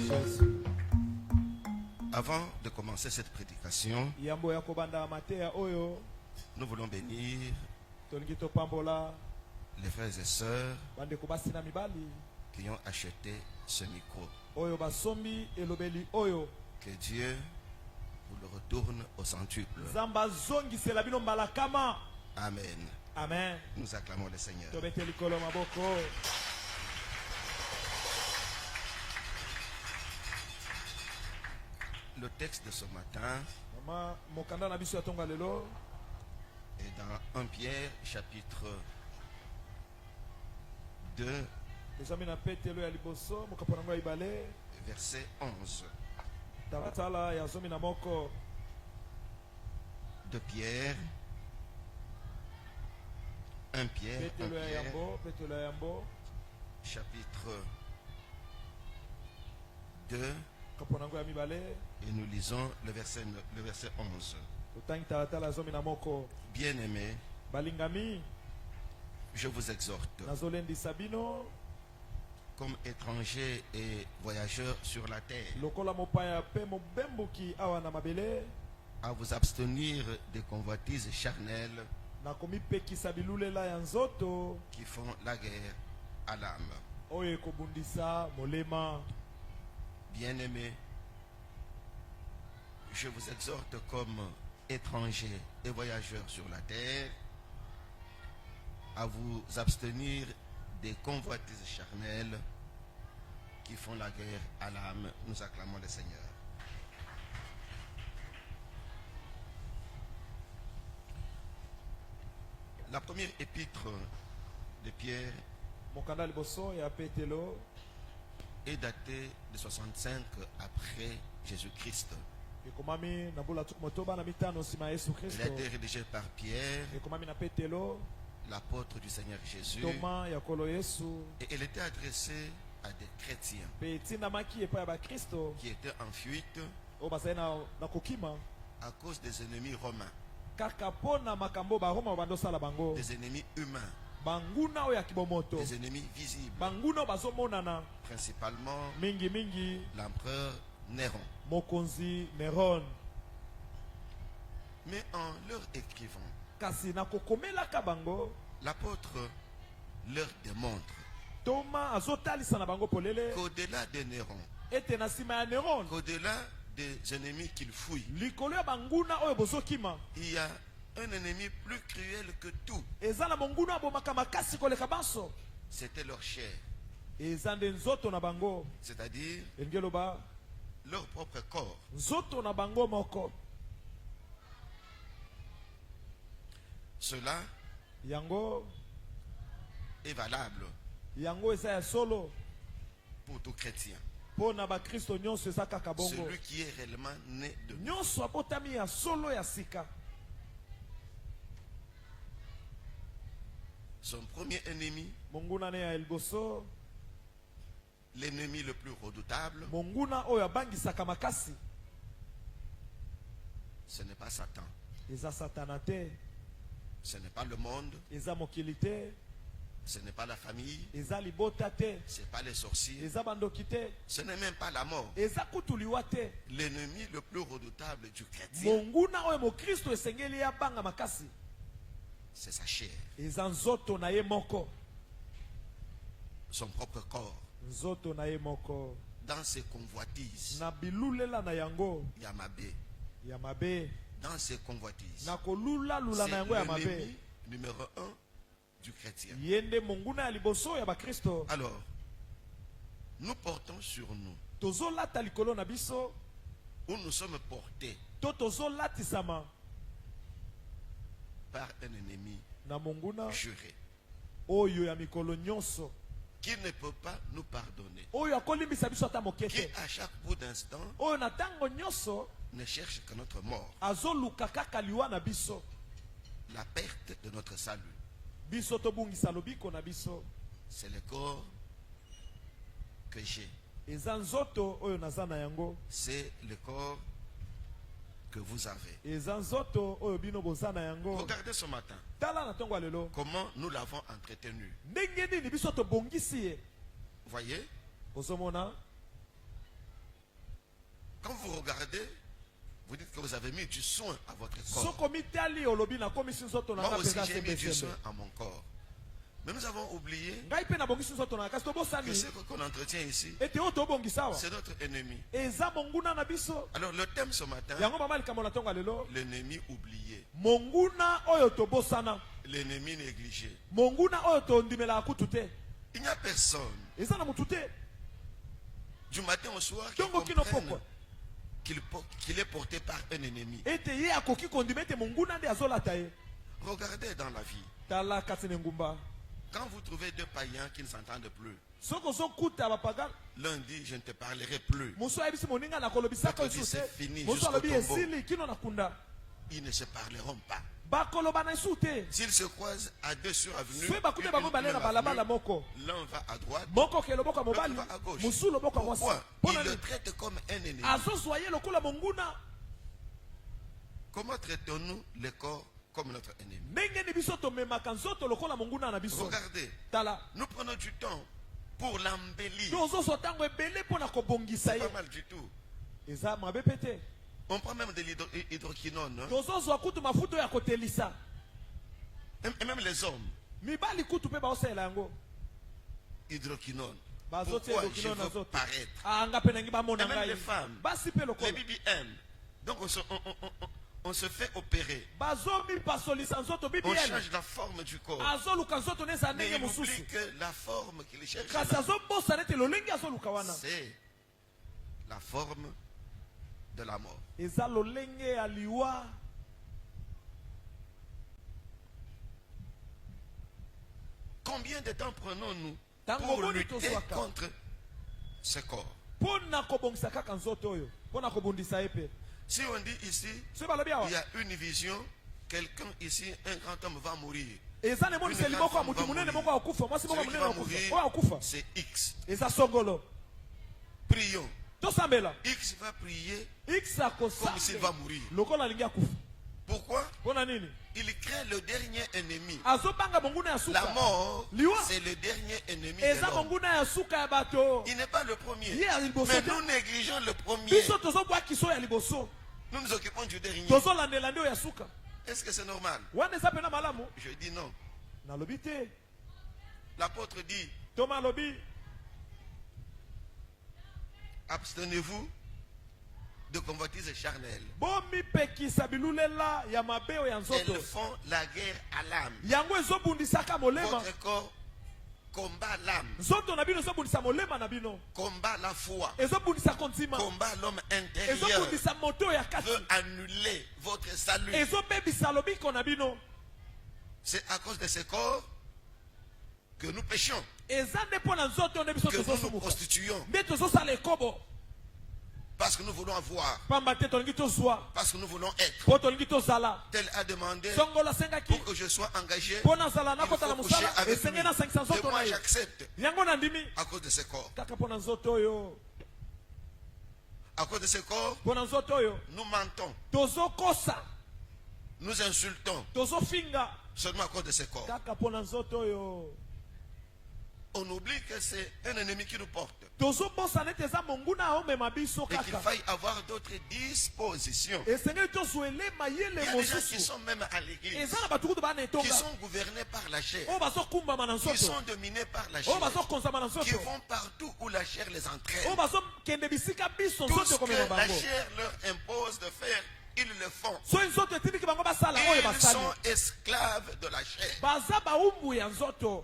Jésus. Avant de commencer cette prédication, Yambo ya kobanda mateya oyo nous voulons bénir tolingi topambola les frères et sœurs bandeko basi na mibali qui ont acheté ce micro. oyo basombi elobeli oyo Que Dieu vous le retourne au centuple. Zamba zongisela bino mbalakama. Amen. Amen. Nous acclamons le Seigneur. Tobete likolo maboko. Le texte de ce matin Mama mokanda na biso ya tonga lelo est dans 1 Pierre chapitre 2 ezami na petelo ya liboso mokapo nango ya ibale verset 11. talatala ya zomi na moko De Pierre 1 Pierre, 1 petelo ya Pierre yambo petelo ya yambo chapitre 2 kapo nango ya mibale et nous lisons le verset 11. totangi talatala ya zomi na moko. Bien-aimés, Balingami je vous exhorte, nazolendisa bino comme étrangers et voyageurs sur la terre, lokola mopaya pe mobembuki awa na mabele à vous abstenir des convoitises charnelles na komipekisa bilulela ya nzoto qui font la guerre à l'âme. oyo ekobundisa molema. Bien-aimés, je vous exhorte comme étrangers et voyageurs sur la terre à vous abstenir des convoitises charnelles qui font la guerre à l'âme. Nous acclamons le Seigneur. La première épître de Pierre Mokanda liboso ya petelo est datée de 65 après Jésus-Christ. ekomami na mbula tuku motoba na mitano nsima ya Yesu Elle Kristo. a été rédigée par Pierre, Ekomami na petelo l'apôtre du Seigneur Jésus, toma ya kolo Yesu et elle était adressée à des chrétiens pe etindamaki epai ya bakristo qui étaient en fuite oyo bazali na kokima à cause des ennemis romains, kaka mpo na makambo baroma bandosala bango, des ennemis humains, banguna oyo ya kibomoto, des ennemis visibles, banguna oyo bazomonana principalement mingi l'empereur Néron. mokonzi Neron. Mais en leur écrivant, Kasi na kokomelaka bango l'apôtre leur démontre toma azotalisa na bango polele qu'au-delà de Néron, ete na nsima ya Neron qu'au-delà des ennemis qu'il fouille, likolo ya banguna oyo bozokima il y a un ennemi plus cruel que tout. eza na monguna abomaka makasi koleka banso, C'était leur chair, eza nde nzoto na bango, c'est-à-dire elingi eloba leur propre corps. nzoto na bango moko. Cela Yango est valable eza ya solo pour tout chrétien. mpo na bakristo nyonso eza kaka bongo. Celui qui est réellement né de nous. Nyonso abotami ya solo ya sika. Son premier ennemi, Monguna ne ya liboso, l'ennemi le plus redoutable, monguna oyo abangisaka makasi, ce n'est pas Satan, eza satana te, ce n'est pas le monde, eza mokili te, ce n'est pas la famille, eza libota te, ce n'est pas les sorciers, eza bandoki te, ce n'est même pas la mort. eza kutu liwa te. L'ennemi le plus redoutable du chrétien, Monguna oyo mokristo esengeli ya banga makasi, c'est sa chair, eza nzoto na ye moko, son propre corps. nzoto na ye moko. Dans ses convoitises, Na bilulela na yango Yamabé, ya mabe, dans ses convoitises, na kolula lula na c'est yango ya mabe, l'ennemi numéro 1 du chrétien. yende monguna ya liboso ya bakristo. Alors, nous portons sur nous, Tozolata likolo na biso où nous sommes portés to tozolatisama par un ennemi na monguna juré, oyo ya mikolo nyonso, qui ne peut pas nous pardonner, oyo akolimbisa biso ata moke qui te, à chaque bout d'instant oyo na ntango nyonso ne cherche que notre mort, azoluka kaka liwa na biso, la perte de notre salut. biso tobungisa lobiko na biso. C'est le corps que j'ai, Eza nzoto oyo naza na yango, c'est le corps que vous avez. eza nzoto oyo bino boza na yango. Regardez ce matin Tala na ntongo ya lelo comment nous l'avons entretenu. ndenge nini biso tobongisi ye. Voyez, Ozomona regardez, vous dites que vous avez mis du soin à votre corps. Soko mitali olobi na komisi nzoto na Moi aussi, kapeza j'ai mis du sembe. soin à mon corps. Mais nous avons oublié Ngai pe na bongisi nzoto na kasi to que bosani. ce qu'on entretient ici, Ete o to bongisawa. c'est notre ennemi. Eza monguna na biso. Alors, le thème ce matin, Yango mama likambo na tonga lelo. l'ennemi oublié, Monguna oyo to bosana. l'ennemi négligé. Monguna oyo to ndimela akutu te. Il n'y a personne, Eza na mutu te. du matin au soir, qui Tongo kino comprenne poko. qu'il est porté par un ennemi. Ete ye akoki kondimete monguna nde azolata ye. Regardez dans la vie. Tala katine ngumba. Quand vous trouvez deux païens qui ne s'entendent plus, Soko zo kuta bapaga. l'un dit, je ne te parlerai plus. Muso ayebisi moninga na kolobisa ko L'autre dit, c'est sute. fini Muso jusqu'au alobi tombeau. esili kino na kunda. Ils ne se parleront pas. Bakoloba na sute. S'ils se croisent à deux sur avenue, Soki bakute bango bale na balabala moko. l'un va à droite, Moko ke loboko ya l'autre mobali. va à gauche. Musu loboko ya mwasi. Pourquoi? Pona Il le nini? traite comme un ennemi. Azozwa ye lokola monguna. Comment traitons-nous le corps comme notre ennemi? Ndenge ni biso tomemaka nzoto lokola monguna na biso. Regardez, Tala. nous prenons du temps pour l'embellir. Tozozwa ntango ebele mpona kobongisa C'est ye. pas mal du tout. Eza mabe pe te. On prend même de l'hydroquinone. Hein? Tozozwa kutu mafuta oyo ya kotelisa. Et même les hommes, Mibali kutu mpe baosalela yango. hydroquinone. Bazotia Pourquoi je hydroquinone na veux zoto. paraître? Anga pe nangi bamona Et même ngai. les femmes. Basi pe Les lokola. BBM. Donc on se fait opérer. Bazomi pasolisa nzoto On BBL. change la forme du corps. Azoluka nzoto neza Mais ndenge il oublie mosusu. que la forme qu'il cherche, Kasi azobosa nete lolenge azoluka wana. c'est la forme de la mort. Eza lolenge ya liwa. Combien de temps prenons-nous Tango pour boni lutter tozwaka. contre ce corps? Pona kobongisa kaka nzoto oyo. Pona kobundisa ye pe. Si on dit ici, So balobi awa. il y a une vision, quelqu'un ici, un grand homme va mourir. Eza ne moni seli moko ya mutu munene moko akufa. Mwasi moko Celui qui munene va akufa. mourir, Oyo akufa. c'est X. Eza songolo. Prions. Tosambela. X va prier X comme s'il va akosambela. mourir. Lokola alingi akufa. Pourquoi? Pona nini? Il crée le dernier ennemi. Azobanga monguna ya suka. La mort, Liwa. c'est le dernier ennemi de Eza l'homme. monguna ya suka ya bato. Il n'est pas le premier. Ye liboso Mais te. nous négligeons le premier. Biso tozobwakisa oyo ya liboso. Nous nous occupons du dernier. Tozolandela nde oyo ya suka. Est-ce que c'est normal? Wana eza pena malamu. Je dis non. Nalobi te. L'apôtre dit, Toma lobi. abstenez-vous de convoitises charnelles. Bomi pekisa bilulela ya mabe oyo ya nzoto. Elles font la guerre à l'âme. Yango ezobundisaka molema. Votre corps combat l'âme, Nzoto na bino ezobundisa molema na bino. combat la foi, Ezobundisa kontima. combat l'homme intérieur, Ezobundisa moto ya kati. veut annuler votre salut. Ezobebisa lobiko na bino. C'est à cause de ce corps que nous péchons, Eza nde mpo nzoto nde biso que nous nous tozosumuka. prostituons, Nde tozosala ekobo. parce que nous voulons avoir, Pamba te tolingi tozwa. parce que nous voulons être. Po tolingi tozala. Tel a demandé, Songola sengaki. pour que je sois engagé, Mpo nazala il nakota na faut coucher mosala. avec lui. Esenge na sangisa Et nzoto na moi ye. j'accepte Yango na ndimi. à cause de ce corps. Kaka mpo na nzoto oyo. À cause de ce corps, Mpo na nzoto oyo. nous mentons, Tozokosa. nous insultons, Tozofinga. seulement à cause de ce corps. Kaka mpo na nzoto oyo. On oublie que c'est un ennemi qui nous porte Tozobosa nete eza monguna aomema biso et qu'il kaka. faille avoir d'autres dispositions. Esengeli tozwa elema Il y yele a des gens qui mosusu. sont même à l'église, Eza na bato kutu bana qui etonga. sont gouvernés par la chair, Oyo bazokumbama na qui nzoto. sont dominés par la Oyo chair, bazokonzama na qui nzoto. vont partout où la chair les Oyo entraîne. bazokende bisika biso Tout nzoto ce ekomema que la bango. chair leur impose de faire, ils le font. Soki nzoto etindiki bango basala oyo Ils basali. sont esclaves de la chair. Baza baumbu ya nzoto.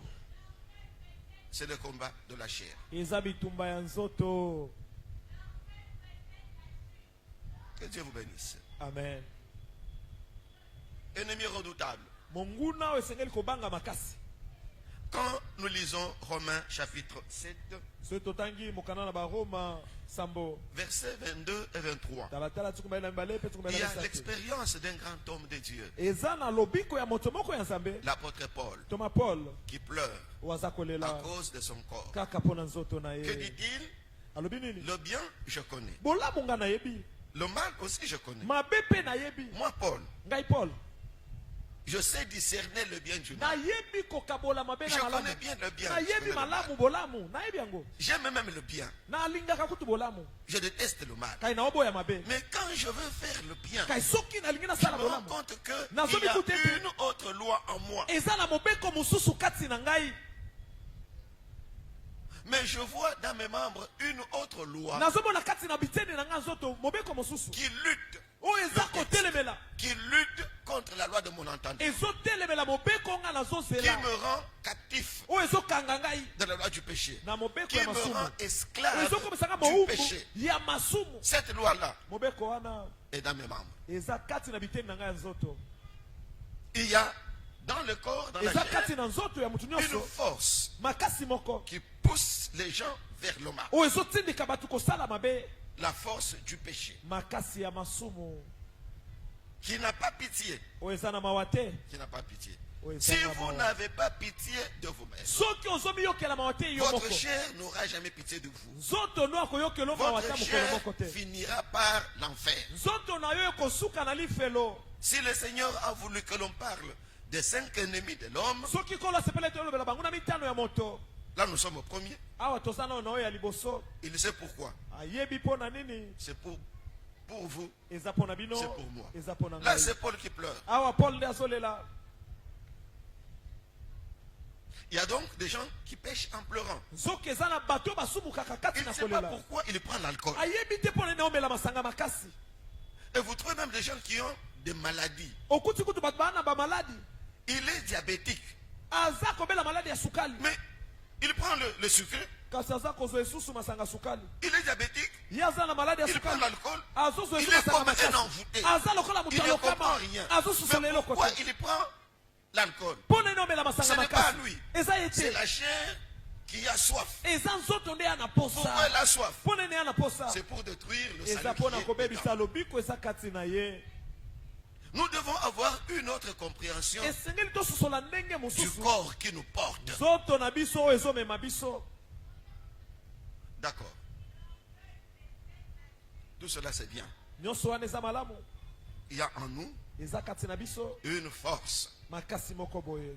C'est le combat de la chair. Eza bitumba ya nzoto. Que Dieu vous bénisse. Amen. Ennemi redoutable. Monguna oyo esengeli kobanga makasi. Quand nous lisons Romains chapitre 7, Soki totangi mokanda na baroma sambo. versets 22 et 23, Talatala tukumbali na mibale pe il tukumbali y na a misatu. l'expérience d'un grand homme de Dieu, Eza na lobiko ya moto moko ya nzambe. l'apôtre Paul, Thomas Paul qui pleure waza à kolela cause de son corps. kaka mpo na nzoto na Que ye. dit-il? Alobi nini? Le bien, je connais. Bolamu nga nayebi. Le mal aussi, je connais. Mabe pe nayebi. Moi, Paul, Ngai Paul. Je sais discerner le bien du mal. nayebi kokabola mabe Je na connais malamu bien le bien. je nayebi connais le mal. malamu bolamu nayebi yango J'aime même le bien. nalingaka kutu bolamu Je déteste le mal. kai naoboya mabe Mais quand je veux faire le bien, kai soki nalingi je nasala me rends bolamu compte qu'il Nazo y a bikute te. une autre loi en moi. eza na mobeko mosusu kati na ngai Mais je vois dans mes membres une autre loi nazomona kati na biteni na ngai nzoto mobeko mosusu qui lutte, oyo eza kotelemela qui lutte contre la loi de mon entendement, ezotelemela mobeko nga qui nazozela me rend captif oyo ezokanga ngai de la loi du péché, na mobeko qui ya me masumu rend esclave oyo ezokomisanga du mowumbu péché. ya masumu Cette loi-là mobeko wana est dans mes membres. eza kati na biteni na ngai ya nzoto Il y a dans le corps, dans la eza chair, kati na nzoto ya mutu une nyonso force makasi moko qui pousse les gens vers le mal. oyo ezotindika bato kosala mabe La force du péché, makasi ya masumu qui n'a pas pitié, oyo eza na mawa te qui n'a pas pitié. oyo Si eza na vous mawa n'avez pas pitié de vous-même, soki ozomiyokela mawa te yo votre moko chair n'aura jamais pitié de vous. nzoto no akoyokela mawa te Votre mokolo chair moko te finira par l'enfer. nzoto na yo ekosuka na lifelo Si le Seigneur a voulu que l'on parle des 5 ennemis de l'homme, soki kolo asepeli ete olobela bango na mitano ya moto là nous sommes au premier. awa toza na oyo na oyo ya liboso Il sait pourquoi. ayebi mpo na nini C'est pour vous. eza mpo na bino C'est pour moi. eza mpo na Là, ngai c'est Paul qui pleure. awa paul nde azolela Il y a donc des gens qui pêchent en pleurant. nzoki eza na bato basumukaka kati Il na ne sait pas kolela pourquoi il prend l'alcool. ayebi te mpo na nini aomela masanga makasi Et vous trouvez même des gens qui ont des maladies. okuti kutu bato baa na bamaladi Il est diabétique. aza kobela maladi ya sukali Mais il prend le sucre. kasi aza kozwa esusu masanga sukali Il est diabétique. ye aza na maladi ya Il prend sukali l'alcool. azozwa Il esusu est comme masanga un makasi envoûté. aza lokola Il moto ne comprend alokama rien. azosusola Mais eloko pourquoi te il prend l'alcool? mpo na nini omela masanga Ce n'est pas makasi lui. eza ye C'est te la chair qui a soif. eza nzoto nde ya na Pourquoi posa elle a soif? mpo na nini ya na posa C'est pour détruire le eza salut mpo qui na est kobebisa dedans. lobiko eza kati na ye Nous devons avoir une autre compréhension esengeli tososola ndenge du mosusu corps qui nous porte. nzoto na biso oyo ezomema biso D'accord. Tout cela c'est bien. nyonso wana eza malamu Il y a en nous eza kati na biso une force makasi moko boye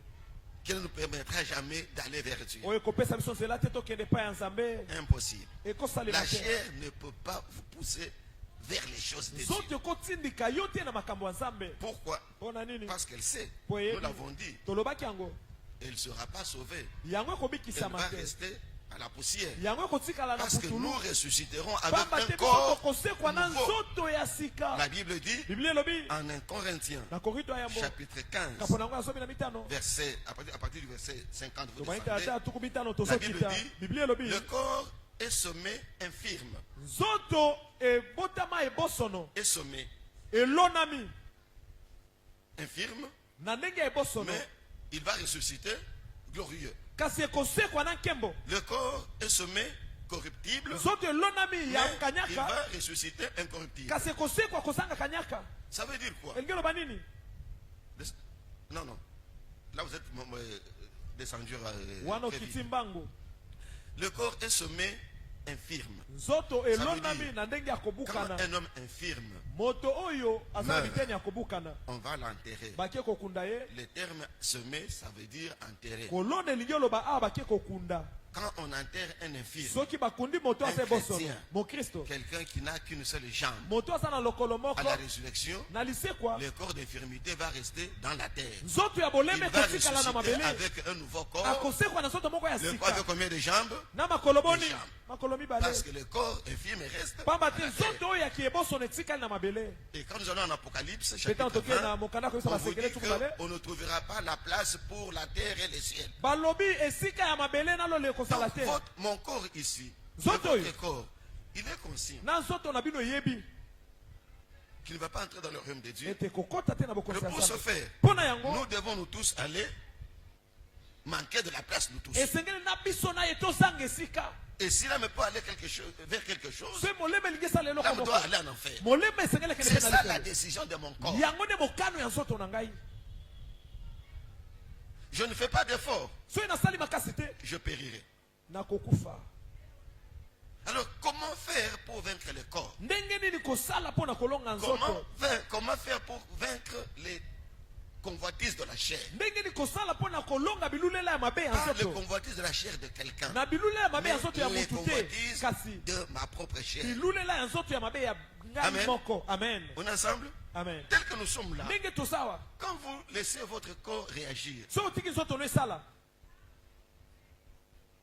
qui ne nous permettra jamais d'aller vers Dieu. oyo ekopesa biso nzela te tokende epai ya nzambe Impossible. ekosalema La te chair ne peut pas vous pousser vers les choses de Dieu. nzoto ekotindika yo te na makambo ya nzambe Pourquoi? mpo na nini Parce qu'elle sait. po Nous yebi l'avons dit. tolobaki yango Elle ne sera pas sauvée. yango Elle ekobikisama va te rester à la poussière. yango ekotikala na Parce que putulu nous ressusciterons avec pamba te un biso corps tokosekwa na nouveau. nzoto ya sika La Bible dit biblia elobi en 1 Corinthiens na korinto ya yambo chapitre 15 kapo na yango ya zomi na mitano verset, à partir du verset 50 vous tobayita descendez. ata tuku mitano La Bible tozokita dit biblia elobi le corps est sommé infirme. nzoto ebotama ebosono Est sommé elonami infirme, na ndenge ya ebosono mais il va ressusciter glorieux. kasi ekosekwa na nkembo Le corps est sommé corruptible, nzoto elonami mais ya il kanyaka va ressusciter incorruptible. kasi ekosekwa kozanga kanyaka Ça veut dire quoi? elingi eloba nini Non, non. Là vous êtes descendu wana très okiti vite. mbangu Le corps est sommé infirme. nzoto elonami na ndenge ya Quand kobukana un homme infirme, moto oyo aza na Meurt. biteni ya kobukana on va l'enterrer. bakie kokunda ye Le terme semé, ça veut dire enterrer. kolona elingi oloba awa bakie kokunda Quand on enterre un infirme, soki bakundi moto aza Un ebosono chrétien. mokristo quelqu'un qui n'a qu'une seule jambe, moto aza na lokolo moko à la résurrection, na lisekwa le corps d'infirmité va rester dans la terre. nzoto ya Il boleme va ekotikala na ressusciter mabele avec un nouveau corps. akosekwa na nzoto moko ya Le corps avec sika combien de jambes? na makolo boni Des jambes. makolo mibale Parce que le corps infirme reste à pamba la te terre. nzoto oyo ya kiebosono etikali na mabele Et quand nous allons en Apocalypse, petan chapitre toke na 20, mokanda koyesa on vous basekele dit tuku bale qu'on ne trouvera pas la place pour la terre et le ciel. balobi esika ya mabele nalolo ekosala Donc, te mon corps ici, Zoto votre yo. corps, il est conscient na nzoto na bino eyebi qu'il ne va pas entrer dans le royaume de Dieu. ete kokota te na Mais bokosi ya pour ce nzambe faire, mpo na yango nous devons nous tous aller manquer de la place, nous tous. esengeli na biso na ye tozanga esika Et si l'homme peut aller vers quelque chose, soki molema elingi esala eloko l'homme moko doit aller en enfer. molema esengeli ekende C'est mpe na ça la lifelo décision de mon corps. yango nde mokano ya nzoto na ngai Je ne fais pas d'effort, soki nasali makasi te je périrai. nakokufa Alors, comment faire pour vaincre le corps? ndenge nini kosala mpo na kolonga nzoto Comment faire pour vaincre convoitise de la chair. ndenge nikosala mpona kolonga bilulela ya mabe ya Pas le nzoto convoitise de la chair de quelqu'un, na bilulela ya mabe mais ya nzoto ya les mutu te convoitises kasi de ma propre chair. bilulela ya nzoto ya mabe ya ngai Amen. moko. Amen. On est ensemble? Amen. Tel que nous sommes là, ndenge tosawa quand vous laissez votre corps réagir, so otiki nzoto no esala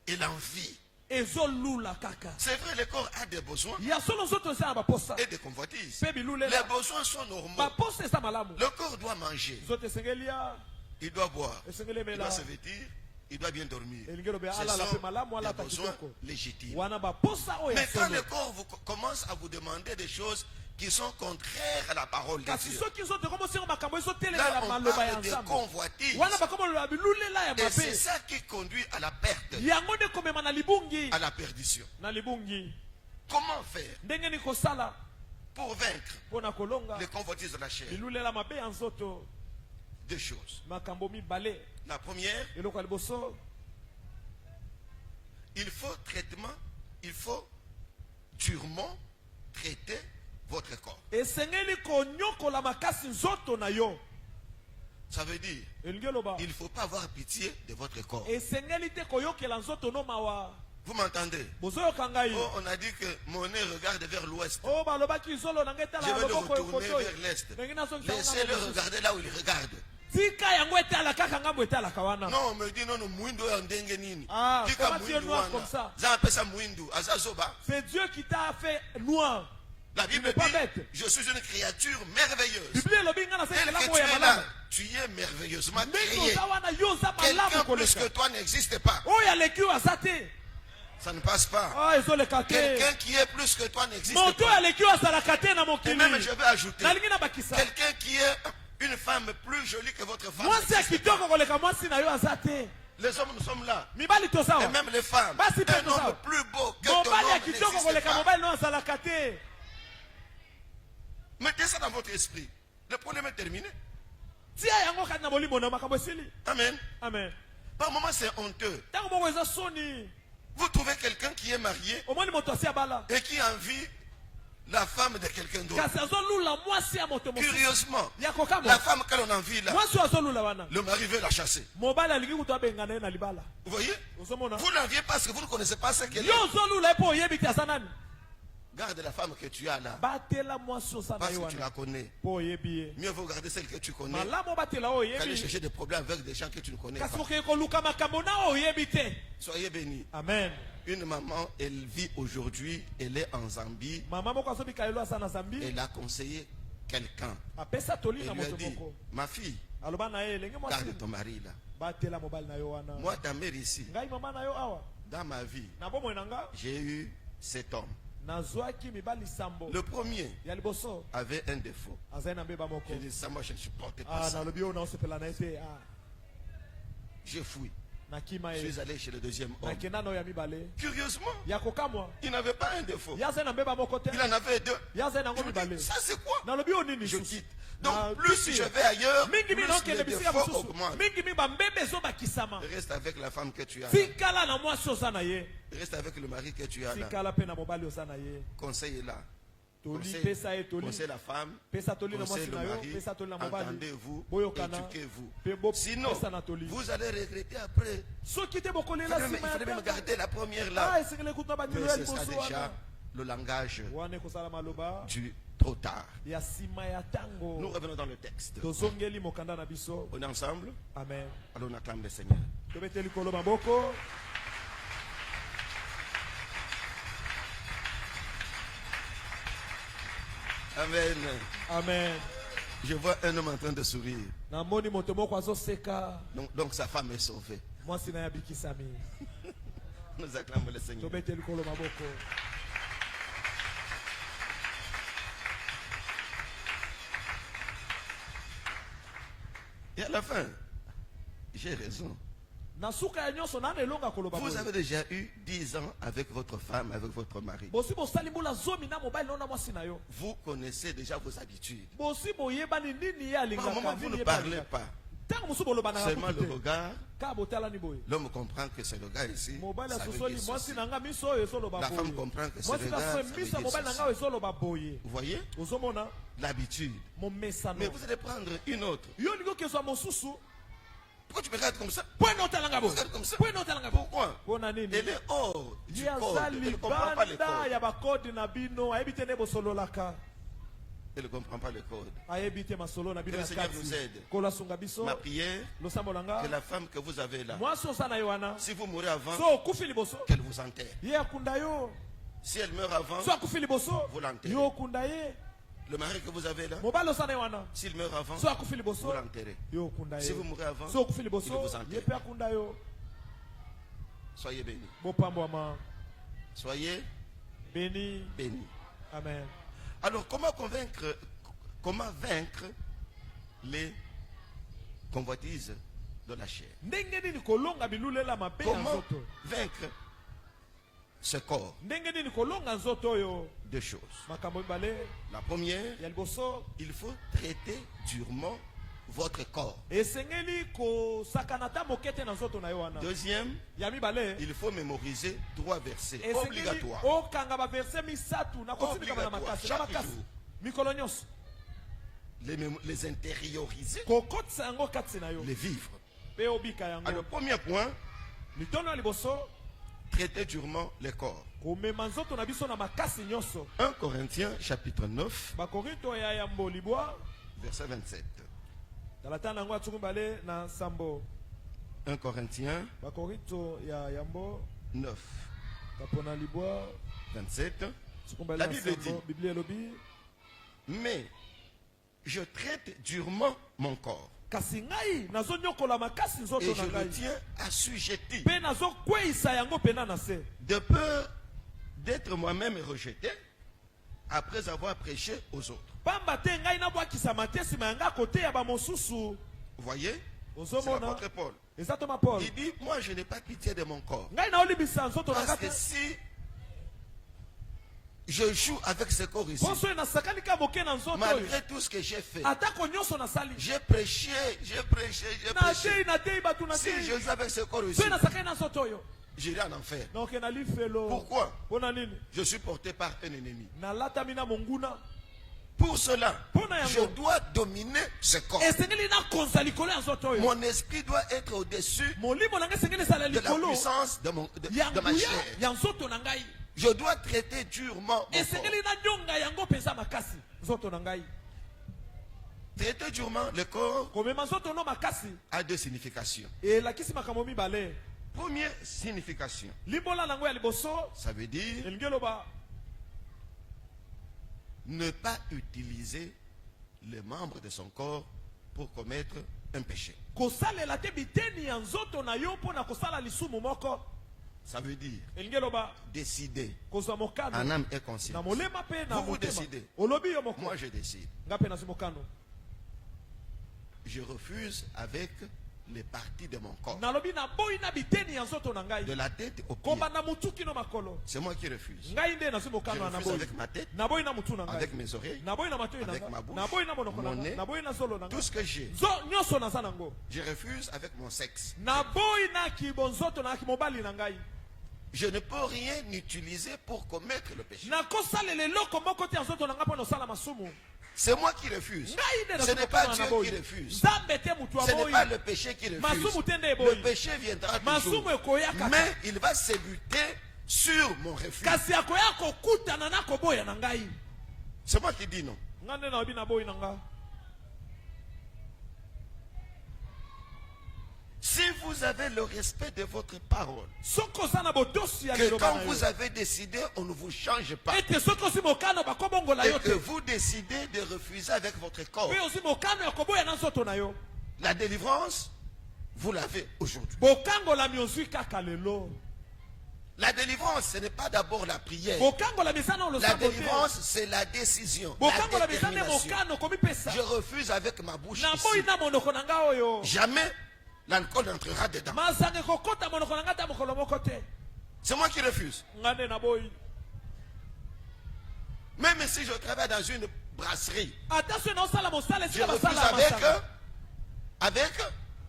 et l'envie, ezolula kaka c'est vrai, le corps a des besoins ya solo nzoto eza na baposa et des convoitises. mpe bilulela Les besoins sont normaux. baposa eza malamu. Le corps doit manger, nzoto esengeli ya il doit boire, esengeli il doit emela se vêtir, il doit bien dormir. elingi elobe Ce alala mpe sont malamu des alata besoins kitoko légitimes. wana baposa oyo ya Mais quand solo. le corps commence à vous demander des choses qui sont contraires à la parole de kasi Dieu, soki nzoto ekomosenga makambo là ezotelemela on maloba ya parle de nzambe convoitise. wana bakomolola bilulela ya Et c'est mabe ça qui conduit à la perte, yango nde komema na libungi à la perdition. na libungi. Comment faire ndenge nikosala pour vaincre mpona kolonga les convoitises de la chair? bilulela mabe ya nzoto? Deux choses. makambo mibale. La première, eloko ya liboso il faut traitement, il faut durement traiter votre corps. esengeli konyokola makasi nzoto na yo. Ça veut dire, elingi eloba il ne faut pas avoir pitié de votre corps. esengeli te koyokela nzoto no mawa. Vous m'entendez? bozoyoka ngai Oh, on a dit que mon nez regarde vers l'ouest. o balobaki zolo na ngai Je tala vais le loboko retourner ekoto vers l'est. ndenge nazongisa Laissez-le regarder là où il regarde. tika yango etala kaka ngambo etalaka wana. Non, on me dit non, non, muindu ya ndenge nini. Ah, Tika comment tu es muindu noir wana. comme ça? Za pesa muindu, azazoba. C'est Dieu qui t'a fait noir. La Tu Bible n'es pas dit, bête. je suis une créature merveilleuse. Biblia elobi nga Tel nasengela que ngo tu ya es malamu. là, tu es merveilleusement ndenge créé. oza wana yo oza malamu Quelqu'un plus que koleka toi n'existe pas. oyo aleki oyo aza te. Ça ne passe pas. Ah, ezoleka te. Quelqu'un qui est plus que toi n'existe moto oyo pas. aleki oyo azalaka te na Et mokili. même je vais ajouter, nalingi na bakisa quelqu'un qui est une femme plus jolie que votre femme. mwasi ya n'existe pas. kitoko koleka mwasi na yo aza te. Les hommes, nous sommes là. mibali Et tozawa même les femmes. Basi pe Un tozawa. homme plus beau que ton mobali ya homme kitoko n'existe koleka pas. mobali no azalaka te. Mettez ça dans votre esprit. Le problème est terminé. tia yango kati na molimo na makambo esili. Amen. Amen. Par moments, c'est honteux. ntango moko eza soni Vous trouvez quelqu'un qui est marié omoni moto asi abala et qui envie la femme de quelqu'un d'autre. kasi azolula mwasi ya moto mosusu Curieusement, ya la kokamwa femme que l'on envie là, mwasi oyo azolula wana le mari veut la chasser. mobali alingi kutu abengana ye na libala. Vous voyez? ozomona Vous l'enviez parce que vous ne connaissez pas ce qu'elle yo est. ozolula ye mpo oyebi te aza nani. Garde la femme que tu as là. batela mwasi oza na Parce ye que tu la wana connais. mpo oyebi ye. Mieux vaut garder celle que tu connais malamu obatela oyo qu'aller oyebi chercher des problèmes avec des gens que tu ne connais kasi pas. okei koluka makambo na oyo oyebi te. Soyez bénis. amen. Une maman, elle vit aujourd'hui, elle est en Zambie. mama moko azobika lelo aza na zambi Elle a conseillé quelqu'un. apesa toli Elle na lui a moto dit, moko ma fille, aloba na ye elenge mwasi garde ton mari là. batela mobali na yo wana. Moi, ta mère ici, ngai mama na yo awa dans ma vie, na bomoi na nga j'ai eu cet homme. nazwaki mibali sambo Le premier ya liboso avait un défaut. azali na mbeba moko. Je dis, ça, moi, je ne supporte pas Ah, ça. nalobi oyo naosepela na ye te. J'ai fui. nakima Je ye suis allé chez le deuxième homme. nakenda na oyo ya mibale Curieusement, ya kokamwa il n'avait pas un défaut. ye azali na mbeba moko te Il en avait deux. ye azali nango Je me mibale. dis, ça c'est quoi? nalobi oyo nini Je susu? quitte. Donc, Na plus kiti. je vais ailleurs, mingi plus mingi les naokende bisika défauts mosusu augmentent. mingi mingi bambebe ezobakisama. Reste avec la femme que tu as là. tikala na mwasi oza na ye Reste avec le mari que tu as là. tikala mpe na mobali oza na ye. Conseil est là. toli pesa ye toli Conseil la femme. pesa toli na Conseil mwasi le na yo mari. pesa toli na mobali Entendez-vous. boyokana Éduquez-vous. mpe Sinon, bopesa na toli. vous allez regretter après. soki te bokolela Il nsima fallait même ya garder la première ah là. esengeli kutu na Mais bandelo ya c'est ça liboso déjà wana le langage wana ekosala maloba du trop tard. ya nsima ya Nous ntango. revenons dans le texte. tozongeli mokanda na biso. On est ensemble? amen. Alors on acclame le Seigneur. tobeteli kolo maboko. Amen. amen. Je vois un homme en train de sourire. namoni moto moko azoseka Donc sa femme est sauvée. mwasi na ye abikisami. Nous acclamons le Seigneur. tobeteli kolo maboko. Et à la fin, j'ai raison. na suka ya nyonso nana elonga koloba Vous boye. avez déjà eu 10 ans avec votre femme, avec votre mari. bosi bosali mbula zomi na mobali no na mwasi na yo. Vous connaissez déjà vos habitudes. bosi boyebani nini ye Par alingaka moment, vous nini ne ye parlez balingaka. pas. Seulement le regard, l'homme comprend que c'est le gars ici. Ça veut dire ceci. La femme comprend que c'est le gars. Ça veut dire ceci. Vous voyez l'habitude. Mais vous allez prendre une autre. Pourquoi tu me regardes comme ça? Regarde comme ça. Pourquoi? Elle est hors du code. Elle ne comprend pas le code. Elle ne comprend pas le code. Que le Seigneur nous aide. Ma prière, que la femme que vous avez là, si vous mourrez avant, qu'elle vous enterre. Si elle meurt avant, vous l'enterrez. Le mari que vous avez là, s'il meurt avant, vous l'enterrez. Si vous mourrez avant, il vous enterre. Soyez bénis. Soyez bénis. Amen. Alors, comment vaincre les convoitises de la chair? Comment vaincre ce corps? Deux choses. La première, il faut traiter durement votre corps. Deuxième, il faut mémoriser 3 versets obligatoires. Chaque jour. Les intérioriser, les vivre. Alors, premier point, traiter durement le corps. 1 Corinthiens chapitre 9, verset 27. 1 Corinthiens 9, 27. La Bible dit: mais je traite durement mon corps et je le tiens assujetti, de peur d'être moi-même rejeté après avoir prêché aux autres. Vous voyez? C'est l'apôtre Paul. Il dit: moi je n'ai pas pitié de mon corps, parce que si je joue avec ce corps ici, malgré tout ce que j'ai fait, j'ai prêché. Si je joue avec ce corps ici, j'irai en enfer. Pourquoi? Je suis porté par un ennemi. Pour cela, je dois dominer ce corps. Mon esprit doit être au-dessus de la puissance de ma chair. Je dois traiter durement mon corps. Traiter durement le corps a 2 significations. Première signification, ça veut dire ne pas utiliser les membres de son corps pour commettre un péché. Ça veut dire décider en âme et conscience. Vous décidez. Moi je décide. Je refuse avec les parties de mon corps, de la tête au pied. C'est moi qui refuse. Je refuse avec ma tête, avec mes oreilles, avec ma bouche, mon nez, tout ce que j'ai. Je refuse avec mon sexe. Je ne peux rien utiliser pour commettre le péché. C'est moi qui refuse. Ce n'est pas Dieu qui refuse. Ce n'est pas le péché qui refuse. Le péché viendra toujours. Mais il va se buter sur mon refus. C'est moi qui dis non. Si vous avez le respect de votre parole, que quand vous avez décidé, on ne vous change pas, et que vous décidez de refuser avec votre corps, la délivrance, vous l'avez aujourd'hui. La délivrance, ce n'est pas d'abord la prière. La délivrance, c'est la décision, la détermination. Je refuse avec ma bouche ici. Jamais l'alcool n'entrera dedans. C'est moi qui refuse. Même si je travaille dans une brasserie, je refuse avec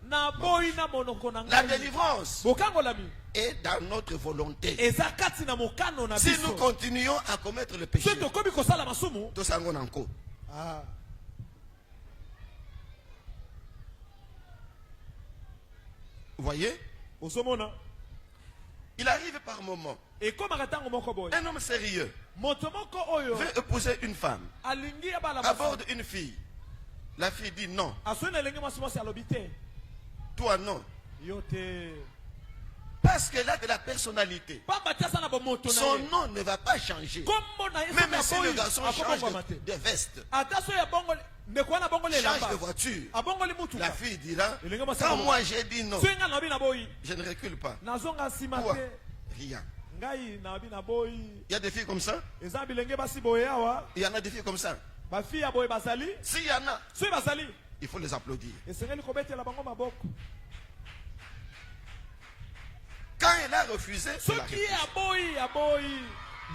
na boyi na monoko na La ngai. délivrance Bokangolami. est dans notre volonté. Eza kati na mokano na Si biso. nous continuons à commettre le péché, So tokomi kosala masumu. tout ça on encore. Ah. Vous voyez, Osomona. il arrive par moment, Et comme aratango moko boy. un homme sérieux Moto moko oyo. veut épouser une femme, Alingi ya bala aborde une fille. La fille dit non, Aswena lengi mwasi alobite. toi non. Yote. Parce qu'elle a de la personnalité. Pamba tiasa na bomoto na Son ye. nom ne va pas changer. Kombo na yesu Même na si le boyi. garçon change de veste, Ataso ya bongo ndeko na bongo le change de lamba. voiture, Abongo le mutu. la fille dira, Et le gars m'a dit, quand moi j'ai dit non, Swenga na bi na boyi. je ne recule pas. Nazonga sima Quoi? te. Rien. Ngai na bi na boyi. Il y a des filles comme ça, Eza bilenge basi boye awa. il y en a des filles comme ça. Ba fille ya boye bazali. S'il y en a, So bazali. il faut les applaudir. Esengeli kobetela bango maboko. Quand elle a refusé, c'est la Soki réponse. ya boyi.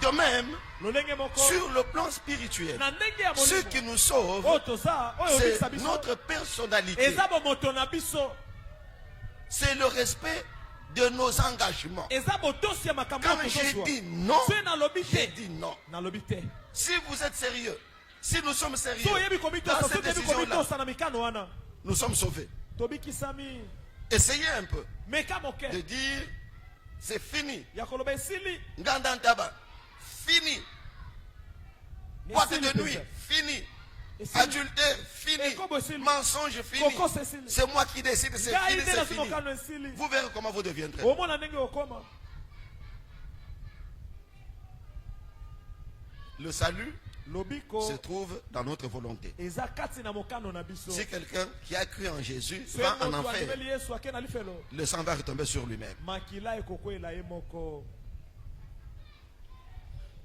De même, Lolenge moko. sur le plan spirituel, Na ndenge ya ce molimo. qui nous sauve, Oto sa, oyo bikisa c'est biso. notre personnalité. Eza bomoto na biso. C'est le respect de nos engagements. Eza botosi ya makambo Quand j'ai tozozwa. dit non, So na lobi j'ai te. dit non. Na lobi te. Si vous êtes sérieux, si nous sommes sérieux So yebi komito dans so cette yebi décision-là, komito sana mikano wana. nous sommes sauvés. Tobikisami. Essayez un peu Meka moke. de dire, c'est fini. Ya koloba esili. Ngandantaba, fini. Boîte Esili de nuit, penza. fini. Esili. Adultère, fini. Ekobo esili. Mensonge, fini. Koko sesili. C'est moi qui décide, c'est Ngai fini, nde c'est na fini. mokano esili. Vous verrez comment vous deviendrez. Omona ndenge okoma. Le salut Lobiko. se trouve dans notre volonté. Eza kati na mokano na biso. Si quelqu'un qui a cru en Jésus So va en moto enfer, andimeli Yesu ake na lifelo. le sang va retomber sur lui-même. Makila ekokwela ye moko.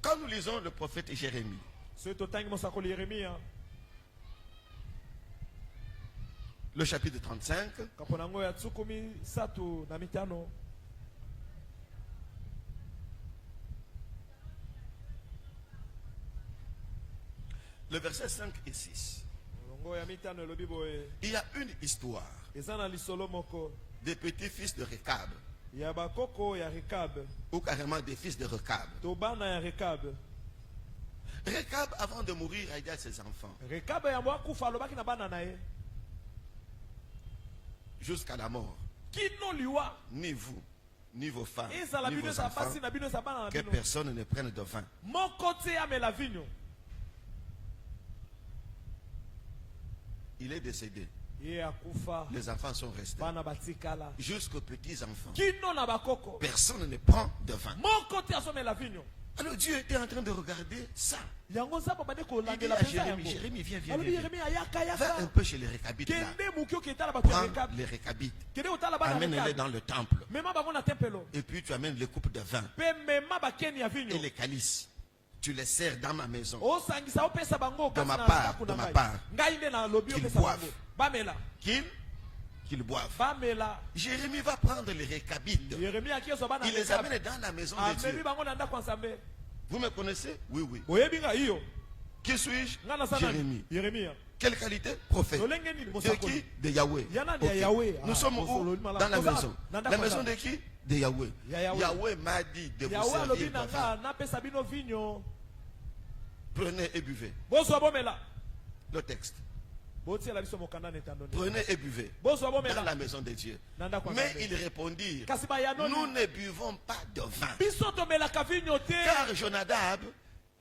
Quand nous lisons le prophète Jérémie, So totangi mosakoli Yeremia. le chapitre 35, Kapona ngo ya tsukumi satu na mitano. le verset 5 et 6, Ngo ya mitano elobi boye. il y a une histoire Eza na lisolo moko. des petits-fils de Rekab, Ya bakoko ya Rekab. ou carrément des fils de Rekab. To bana ya Rekab. Rekab, avant de mourir, a dit à ses enfants, Rekab ya mwa kufa alobaki na bana na ye. jusqu'à la mort, Kino liwa. ni vous, ni vos femmes, Ezala ni bino vos za enfants, pasi na bino za bana na que bino. personne ne prenne de vin. Moko te amela vinyo. Il est décédé. Ye akufa. Les enfants sont restés. Bana batikala. Jusqu'aux petits-enfants. Kino na bakoko. Personne ne prend de vin. Moko te asomela vinyo. Alors Dieu était en train de regarder ça. Yango za baba Il neko dit landela à pesa Jérémie, yango. Jérémie, viens, viens, Alobi viens. Yeremia ayaka Va un yaka. peu chez les Récabites là. Kende mukio ketala batu ya Prends Rekab. les Récabites. Kende otala bana Amène-les Rekab. dans le temple. Mema bango na tempelo. Et puis tu amènes les coupes de vin Pe mema bakeni ya vinyo. et les calices. Tu les sers dans ma maison. Osangisa opesa bango De ma kasi na part, ndako de na ma ngai. part. Ngai nde na lobi Qu'ils opesa boivent. bango. Bamela. Qu'ils boivent. Bamela. Jérémie va prendre les Récabites. Yeremia akiezo bana Il les Rekab. amène dans la maison de Amemi Dieu. bango na ndako nzambe. Vous me connaissez? Oui, oui. Oyebi nga iyo. Qui suis-je? Nga na sana. Jérémie. Yeremia. Quelle qualité? Prophète. Lolenge nini De mosakoli. qui? De Yahweh. Yana de Ok. Yahweh. Nous Ah, sommes où? Mosolo, Dans Mala. la Koza, maison. Nanda La Koza. maison de qui? De Yahweh. Ya Yahweh. Yahweh m'a dit de vous Yawe alobi servir na de vin. nga napesa bino vinyo. Prenez et buvez. Bozwa bomela. Le texte. Botiela biso mokanda na etando. Prenez et buvez. Bozwa Dans bomela. la maison de Dieu. Nanda kwa Mais nzambe. ils répondirent, Kasi bayanoni. nous ne buvons pas de vin. Biso tomelaka vinyo te. Car Jonadab,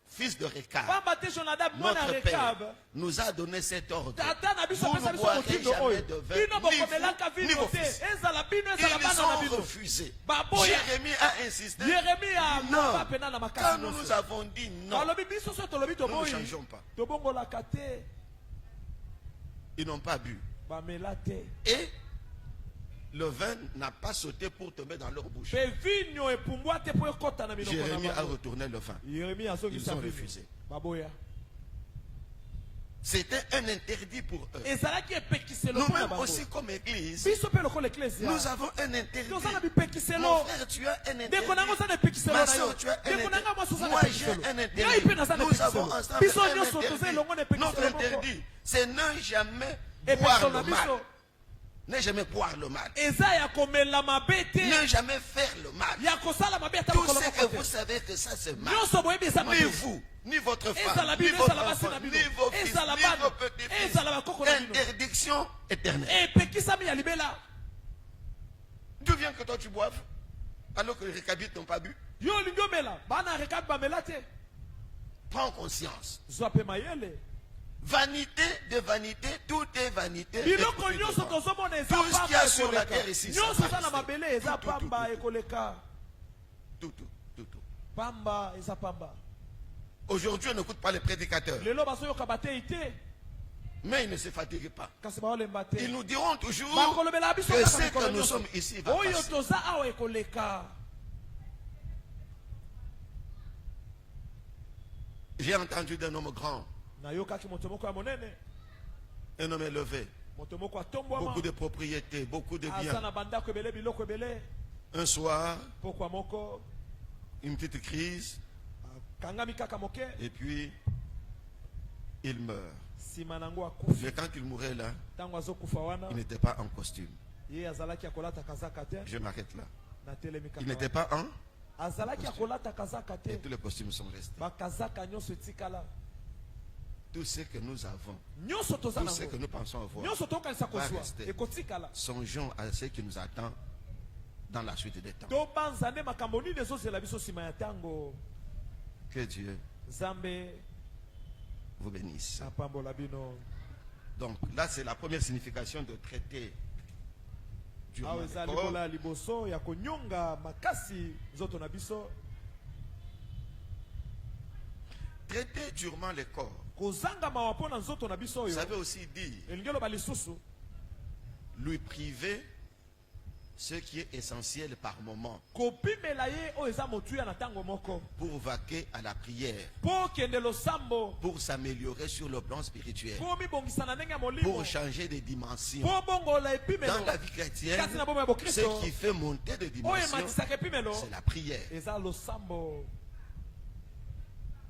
fils de Rekab, Pamba te Jonadab mwana notre Rekab. père, nous a donné cet ordre. Tata na biso Vous pesa ne biso boirez motindo jamais oyo. de vin, Bino ni bokomelaka vous, ni vinyo vos te. fils. Ezala bino ezala Ils bana na ont bino. refusé. Baboya. Jérémie a insisté. Yeremia Non. mapa pena na Quand makasi nous nous nyonso. avons dit non, Balobi biso so tolobi nous ne toboyi. changeons pas. Tobongolaka te. Ils n'ont pas bu. Bamela te. Et le vin n'a pas sauté pour tomber dans leur bouche. Pe vinyo epumbwa te po ekota na minoko na Jérémie a bango. retourné le vin. Yeremia azongisa Ils ont vinyo. refusé. Baboya. C'était un interdit pour eux. Ezalaki epekiselo mpona Nous-mêmes bango. aussi comme église, Biso pe lokola eklezia. nous avons un interdit. Toza na Mon bipekiselo. frère, tu as un Ndeko nango interdit. oza na epekiselo Ma na soeur, yo. tu as un Ndeko nanga mwasi oza na interdit. Moi, j'ai epekiselo. un Ngai interdit. pe naza na Nous avons epekiselo. ensemble Biso un nyonso toza elongo na interdit. Notre epekiselo moko. interdit, c'est ne jamais boire Epekiselo na le mal. biso. Ne jamais boire le mal. eza ya komela mabe te Ne jamais faire le mal. ya kosala mabe ata Tout mokolo ce moko que te vous savez que ça c'est mal. nyonso boyebi eza Ni mabe vous, ni votre femme, ezala ni bino votre ezala basi enfant, na bino ni vos fils, ezala ni bana vos petits-fils. ezala bakoko na bino Interdiction éternelle. epekisami ya libela. D'où vient que toi tu boives alors que les récabites n'ont pas bu? Yo olingi omela bana rekabi bamela te. Prends conscience. Zwa mpe mayele Vanité de vanité, tout est vanité. biloko et nyonso tout est tozomona eza Tout ce qu'il y a pamba sur la ekoleka terre ici, ça nyonso va eza na rester. mabele eza Tout, tout, pamba tout, ekoleka tout. pamba eza pamba. Aujourd'hui, on n'écoute pas les prédicateurs. lelo bazoyoka batei te Mais ils ne se fatiguent pas. kasi baolemba te Ils nous diront toujours bakolobela biso que kaka ce mikolo que nous nyonso. sommes ici va oyo passer. toza awa ekoleka. J'ai entendu d'un homme grand, nayokaki moto moko ya monene un homme élevé, moto moko atombwama beaucoup de propriétés, beaucoup de aza biens. na bandako ebele biloko ebele. Un soir, pokwa moko une petite crise, akangami kaka moke et puis il meurt. nsima nango akufi. Mais quand il mourait là, ntango azokufa wana il n'était pas en costume. ye azalaki akolata kazaka te Je m'arrête là. natelemi Il n'était kaka pas en... azalaki akolata kazaka Et te tous les costumes sont restés. bakazaka nyonso etikala Tout ce que nous avons, nyonso toza tout ce que nango nous pensons avoir, nyonso tokanisa kozwa rester. ekotikala. songeons à ce qui nous attend dans la suite des temps. tobanza nde makambo nini ezozela biso nsima ya ntango. Que Dieu nzambe vous bénisse. apambola bino. Donc là, c'est la première signification de traiter durement awa le eza corps. libola ya liboso ya konyonga makasi nzoto na biso. Traiter durement le corps. kozanga mawa mpo na nzoto na biso Vous oyo savez aussi dire, elingi oloba lisusu lui priver ce qui est essentiel par moment kopimela ye oyo eza motuya na ntango moko pour vaquer à la prière, mpo kende losambo pour s'améliorer sur le plan spirituel, mpo mibongisa na ndenge ya molimo pour changer de dimension. mpo bongola Dans epimelo la vie chrétienne, kati na bomo ya bokristo ce qui fait monter de oyo dimension, ematisaka epimelo c'est la prière. eza losambo.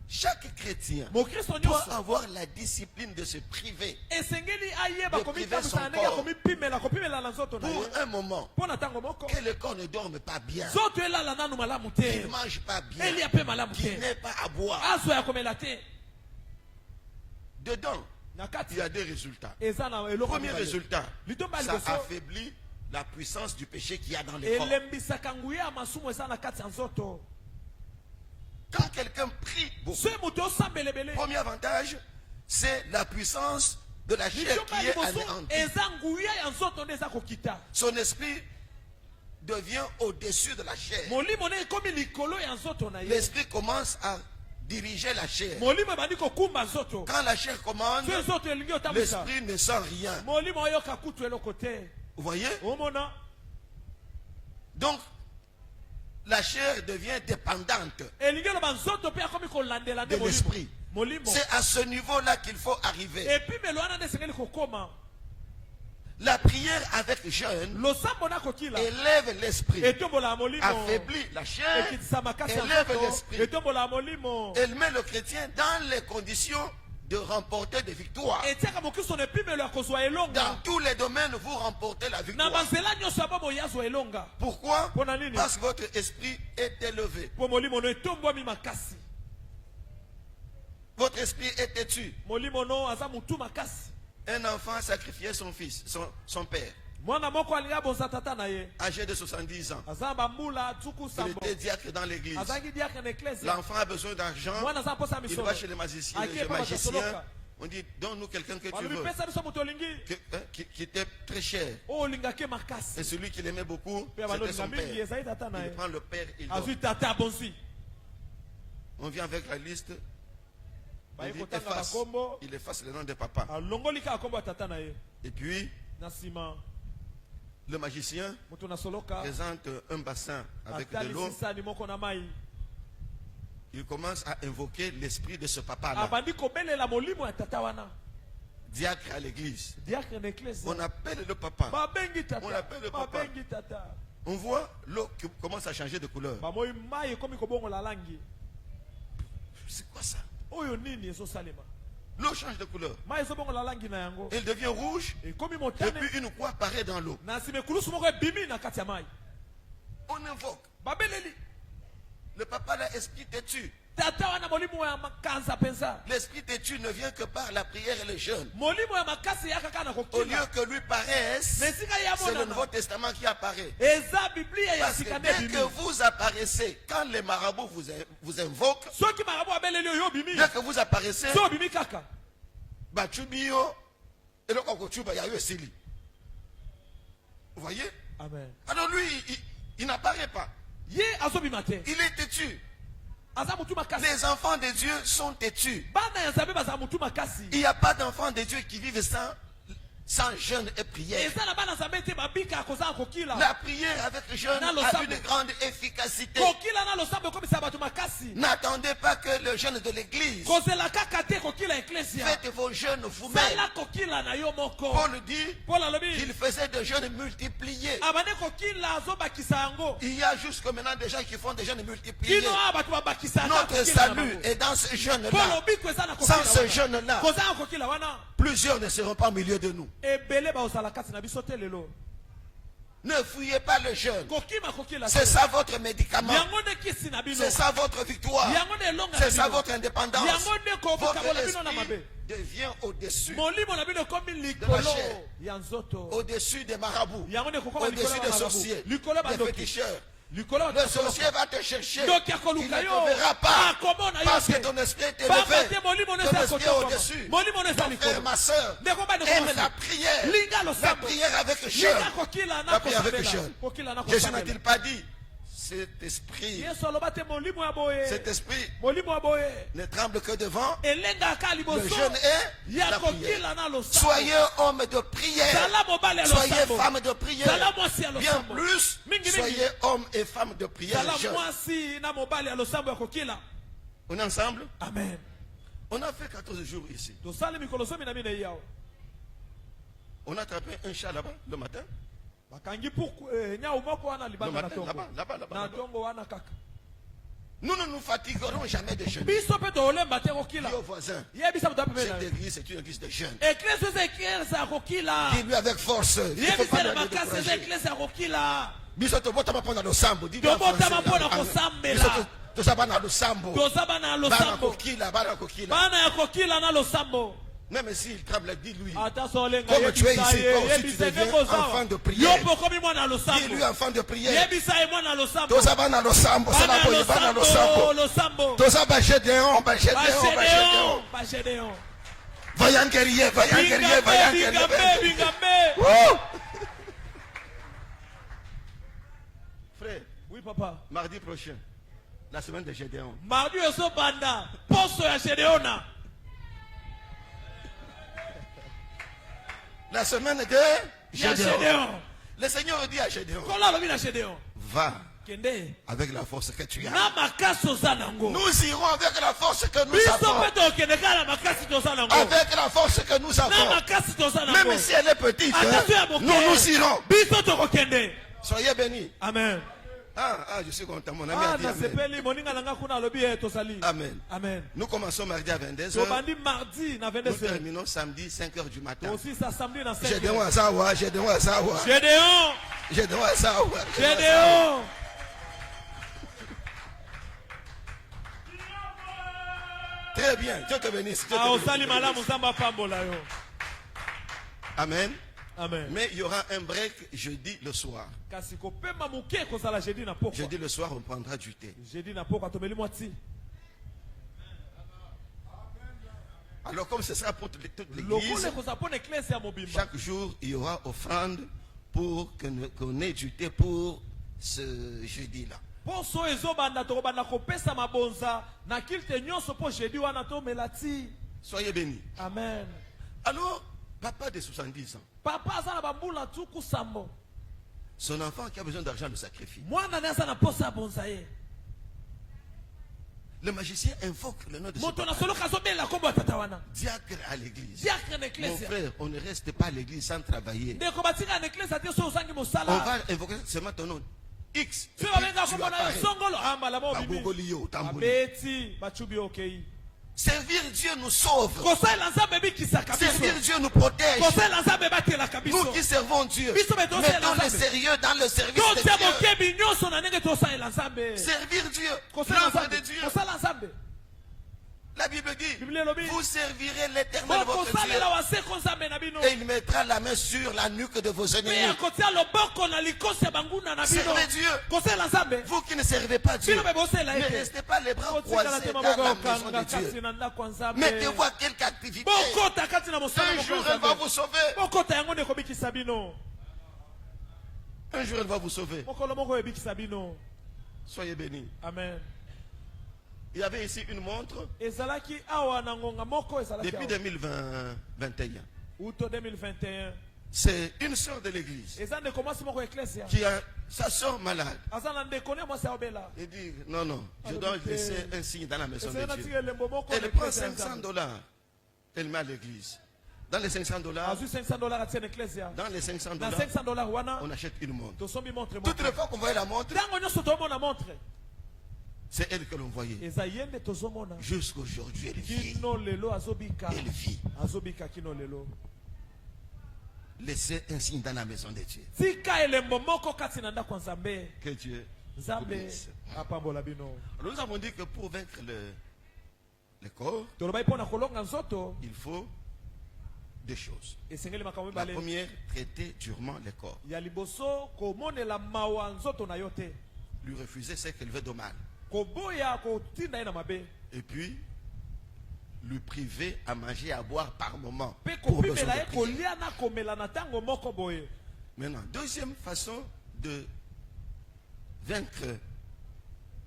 Chaque chrétien mokristo doit nyonso avoir la discipline de se priver esengeli ayeba De priver komitambwisa na son ndenge ya corps. komipimela kopimela na nzoto na pour ye un moment, mpo na ntango moko que le corps ne dorme pas bien, nzoto elala nanu malamu qu'il te ne mange pas bien, elia mpe malamu qu'il te n'ait pas à boire. azwa ya komela te. Dedans, na il kati y a des résultats. eza na eloko Premier mibale. résultat, litomba ya ça liboso affaiblit la puissance du péché qu'il y a dans le corps. elembisaka nguya ya masumu eza na kati ya nzoto. Quand quelqu'un prie beaucoup, soki moto osambela ebele premier avantage, c'est la puissance de la chair litomba qui ya est liboso anéantie. eza nguya ya nzoto nde eza kokita. Son esprit devient au-dessus de la chair. molimo nde ekomi likolo ya nzoto na ye. L'esprit commence à diriger la chair. molimo ebandi kokumba nzoto. Quand la chair commande, so nzoto elingi otambwisa l'esprit ne sent rien. molimo oyoka kutu eloko te. Vous voyez? omona Donc, la chair devient dépendante. elingi oloba nzoto mpe akomi kolandela nde De l'esprit. molimo. C'est à ce niveau-là qu'il faut arriver. epimelo wana nde esengeli kokoma. La prière avec jeûne losambo na kokila élève l'esprit, etombola ya molimo affaiblit la chair, ekitisa makasi ya élève nzoto l'esprit. etombola ya molimo Elle met le chrétien dans les conditions de remporter des victoires. etiaka mokristo na epimelo ya kozwa Dans elonga tous les domaines, vous remportez la na victoire. banzela nyonso ya bobo yazwa elonga Pourquoi? mpo na nini Parce que votre esprit est élevé. mpo molimo no etombwami makasi. Votre esprit est têtu. molimo no aza mutu makasi. Un enfant sacrifiait son fils, son père, mwana moko alingi abonza tata na ye âgé de 70 ans. aza na bambula tuku Il sambo était diacre dans l'église. azangi diakre na eklese L'enfant a besoin d'argent. mwana aza mposa Il misolo va chez les magiciens. Aki Les epa magiciens, bakosoloka on dit, donne-nous quelqu'un que tu balobi veux, pesa biso moto olingi qui était très cher. oyo olingaki makasi Et celui qu'il aimait beaucoup, mpe ya c'était balolinga son mingi père. ezali tata na Il ye prend le père, il donne. azwi tata abonzwi On vient avec la liste. Il baye dit, kotanga efface. bakombo Il efface le nom de papa. alongoli kaka kombo ya tata na ye Et puis, na nsima le magicien moto nasoloka présente un bassin avec de l'eau. atalisi sani moko na mai Il commence à invoquer l'esprit de ce papa-là, abandi kobelela molimo ya tata wana diacre à l'église. diakre na eklese On appelle le papa. babengi On tata l'appelle le papa. babengi tata On voit l'eau qui commence à changer de couleur. bamoi mai ekomi kobongola langi C'est quoi ça? oyo nini ezosalema L'eau change de couleur. mai ezobongola langi na yango Elle devient rouge. ekomi Et motane puis une croix apparaît dans l'eau. na nsima ekulusu moko ebimi na kati ya mai On invoque. babeleli Le papa là, esprit têtu. tata wana molimo ya makanza mpenza L'esprit têtu ne vient que par la prière et le jeûne. molimo ya makasi eyaka kaka na Au lieu kokila que lui paraisse, na esika ye c'est le Nouveau amonana Testament qui apparaît. eza biblia ya Parce que sika nde dès ebimi que vous apparaissez, quand les marabouts vous invoquent, soki marabu abeleli oyo obimi dès que vous apparaissez, so obimi kaka bachubi yo, eloko kochuba ya yo esili. Vous voyez? amen Alors lui, il n'apparaît pas. ye azobima te Il est têtu. aza mutu makasi Les enfants de Dieu sont têtus. bana ya nzambe bazala mutu makasi Il n'y a pas d'enfants de Dieu qui vivent sans jeûne et prière. eza na bana nzambe te babika kozala kokila La prière avec le jeûne Na a losambo. une grande efficacité. kokila na losambo ekomisa bato makasi N'attendez pas que le jeûne de l'église. kozela kaka te kokila eklesia Faites vos jeûnes vous-même. sala kokila na yo moko Paul dit paul alobi qu'il faisait des jeûnes multipliés. abande kokila azobakisa yango Il y a jusque maintenant des gens qui font des jeûnes multipliés. kino awa bato babakisaka Notre kokila na salut bango. est dans ce jeûne-là. paul obiko eza na Sans ce kokila jeûne-là, kozala kokila wana plusieurs ne seront pas au milieu de nous. ebele baozala kati na biso te lelo Ne fouillez pas le jeûne. kokima kokila C'est ça votre médicament. yango nde kisi na bino C'est ça votre victoire. yango nde elonga na C'est ça bino votre indépendance. yango nde kobokabola Votre bino na mabe esprit devient au-dessus. molimo na bino ekomi De la likolo chair. ya nzoto Au-dessus des marabouts. yango nde kokoma likolo Au-dessus ya des bamarabu. sorciers. likolo ya Des bandoki féticheurs. likolo ya Le bato sorcier va te chercher. donc Il ne akoluka yo te verra pas. akomona yo Parce que te ton esprit est pamba te élevé. molimo Ton neza esprit est kotokoma au-dessus. molimo neza Mon frère, likolo ma soeur, ndeko ba ndeko aime mwasi. la prière. linga La losambo prière avec le jeûne. linga kokila na La prière avec le kosambela jeûne. kokila na Jésus kosambela n'a-t-il pas dit, cet esprit, yesu aloba te molimo ya boye cet esprit molimo ya boye ne tremble que devant elengaka le liboso jeûne et ya la prière. kokila na losambo Soyez homme de prière. zala mobali ya Soyez losambo femme de prière. zala mwasi ya Bien losambo plus, Mingi, mingi. soyez homme et femme de prière. zala jeûne. mwasi na mobali ya losambo ya kokila On est ensemble? amen On a fait 14 jours ici. tosali mikolo somi na minei yawo On a attrapé un chat là-bas le matin. bakangi puku nyau moko wana libanga na matin, tongo là-bas, na là-bas. tongo wana kaka Nous ne nous fatiguerons jamais de jeûner. biso mpe tolemba te kokila Dis au voisin, yebisa moto apembe na cette yo église c'est une église de jeûne. eklesi eza eklesi ya kokila Dis-lui avec force. Il ne faut pas yebisela le makasi eza décourager. eklesi ya kokila Biso tobotama mpona losambo. Dis-lui en Tobotama français, mpona en- en- kosambela. Biso tozaba na losambo. toza bana ya Bana losambo kokila, bana kokila. bana ya kokila na losambo Même s'il tremble, dis-lui. ata so olenga Comme tu es yebisa ici, ye toi aussi, tu yebisa deviens ndenge ozawa enfant de yo prière. mpe okomi mwana ya losambo Dis-lui enfant de prière. yebisa ye mwana ya losambo Tozaba na losambo. bana Sala ya boye, bana losambo losambo. losambo Tozaba Gédéon, ba Gédéon, ba Gédéon. bagédéon bagédéon Vaillant guerrier, vaillant guerrier, vaillant bingambe guerrier. bingambe Wouh! Frère, oui papa mardi prochain, la semaine de Gédéon. mardi ezobanda poso ya gédéona La semaine de ya Gédéon. gédéon Le Seigneur dit à Gédéon, kolo alobi na gédéon va kende avec la force que tu as. na makasi oza nango Nous irons avec la force que nous biso avons. mpe tokende kaka na makasi toza nango Avec la force que nous na avons. makasi toza nango Même si elle est petite, attention ya moke nous irons. biso tokokende Soyez bénis. amen Je suis content. Mon ami a dit amen. nasepeli moninga na nga kuna alobi ye tozali Amen. amen Nous commençons mardi à 22h. tobandi mardi na Nous 22h terminons samedi 5h du matin. tosisa samedi na Gédéon 5h Azawa, Gédéon Azawa, gédéon Gédéon Azawa. gédéon Très bien. Dieu te bénisse. Dieu te osali bénisse. malamu nzambe apambola yo Amen. amen Mais il y aura un break jeudi le soir. kasi kopemba moke kozala jeudi na pokwa Jeudi le soir, on prendra du thé. jeudi na pokwa tomeli mwa ti Alors comme ce sera pour toute lokola l'église, ekozala mpo na eklese ya mobimba chaque jour, il y aura offrande pour qu'on ait du thé pour ce jeudi-là. poso ezobanda tokobanda kopesa mabonza na kilte nyonso mpo jeudi wana tomela ti Soyez bénis. amen Alors, papa de 70 ans, papa aza na bambula tuku sambo son enfant qui a besoin d'argent le sacrifie. mwana ne aza na posa ya bonza ye Le magicien invoque le nom de ce moto na papa. soloka azobelela nkombo ya tata wana Diacre à l'église. diacre na Mon eklesia frère, on ne reste pas à l'église sans travailler. ndeko batika na eklesia te so ozangi On mosala va invoquer seulement ton nom. X. so Et puis, babenga tu nkombo na yo apparais. songolo ambala mo Bagogoli obimi yo, tamboli. abeti bacubi okei Servir Dieu nous sauve. Kosalela nzambe bikisaka biso. Servir Dieu nous protège. Kosalela nzambe batelaka biso. Nous qui servons Dieu, Biso beto mettons salela le nzambe. sérieux dans le service de Totia Dieu. bokebi nyonso na ndenge tosalela nzambe. Servir Dieu, Kosalela l'œuvre nzambe. de Dieu. Kosala nzambe. La Bible dit, Biblia elobi. vous servirez l'Éternel votre Dieu. Kosalela waseko nzambe na bino. Et il mettra la main sur la nuque de vos Pe ennemis. akotia loboko na likosi ya banguna na bino. Servez Dieu. Kosalela nzambe. Vous qui ne servez pas Dieu, Bino be bosela ne ete. restez pas les bras Kotikala croisés te dans maboko la ya maison kanga de Dieu. kasi na ndako ya nzambe. Mettez-vous à quelque activité. Bokota kati na mosala Un moko jour, ya elle va nzambe. vous sauver. Bokota yango nde kobikisa bino. Un jour, elle va vous sauver. Mokolo moko ebikisa bino. Soyez bénis. Amen. Il y avait ici une montre Ezalaki awa na ngonga moko ezalaki depuis awa. 2021. Uto 2021. C'est une sœur de l'église Eza ndeko mwasi moko eklesia. qui a sa soeur malade. Aza na ndeko ne mwasi aobela. Il dit, non, non, je dois laisser un signe dans la maison Ezali na de Dieu. tika elembo moko na Elle prend eklesia ya nzambe. $500. Elle met à l'église. Dans les $500, Azwi $500 atie na eklesia. dans les $500, Na $500 wana on achète une montre. tosombi montre Toutes les moko. fois qu'on voyait la montre, Ntango nyonso tomona montre. c'est elle que l'on voyait. Eza ye nde tozomona. Jusqu'aujourd'hui, elle vit. Kino lelo azobika. Elle vit. Azobika kino lelo. Laissez un signe dans la maison de Dieu. Tika elembo moko kati na ndako ya nzambe. Que Dieu vous Nzambe bénisse. apambola bino. Alors, nous avons dit que pour vaincre le corps, Tolobai pona kolonga nzoto. il faut deux choses. Esengeli makambo La mibale. première, traiter durement le corps. Ya liboso komonela mawa nzoto na yo te. Lui refuser ce qu'elle veut de mal. Koboya kotinda ye na mabe. Et puis, lui priver à manger et à boire par moment. Pe Pour besoin kopimela de ye prière. kolia na komela na tango moko boye. Maintenant, deuxième façon de vaincre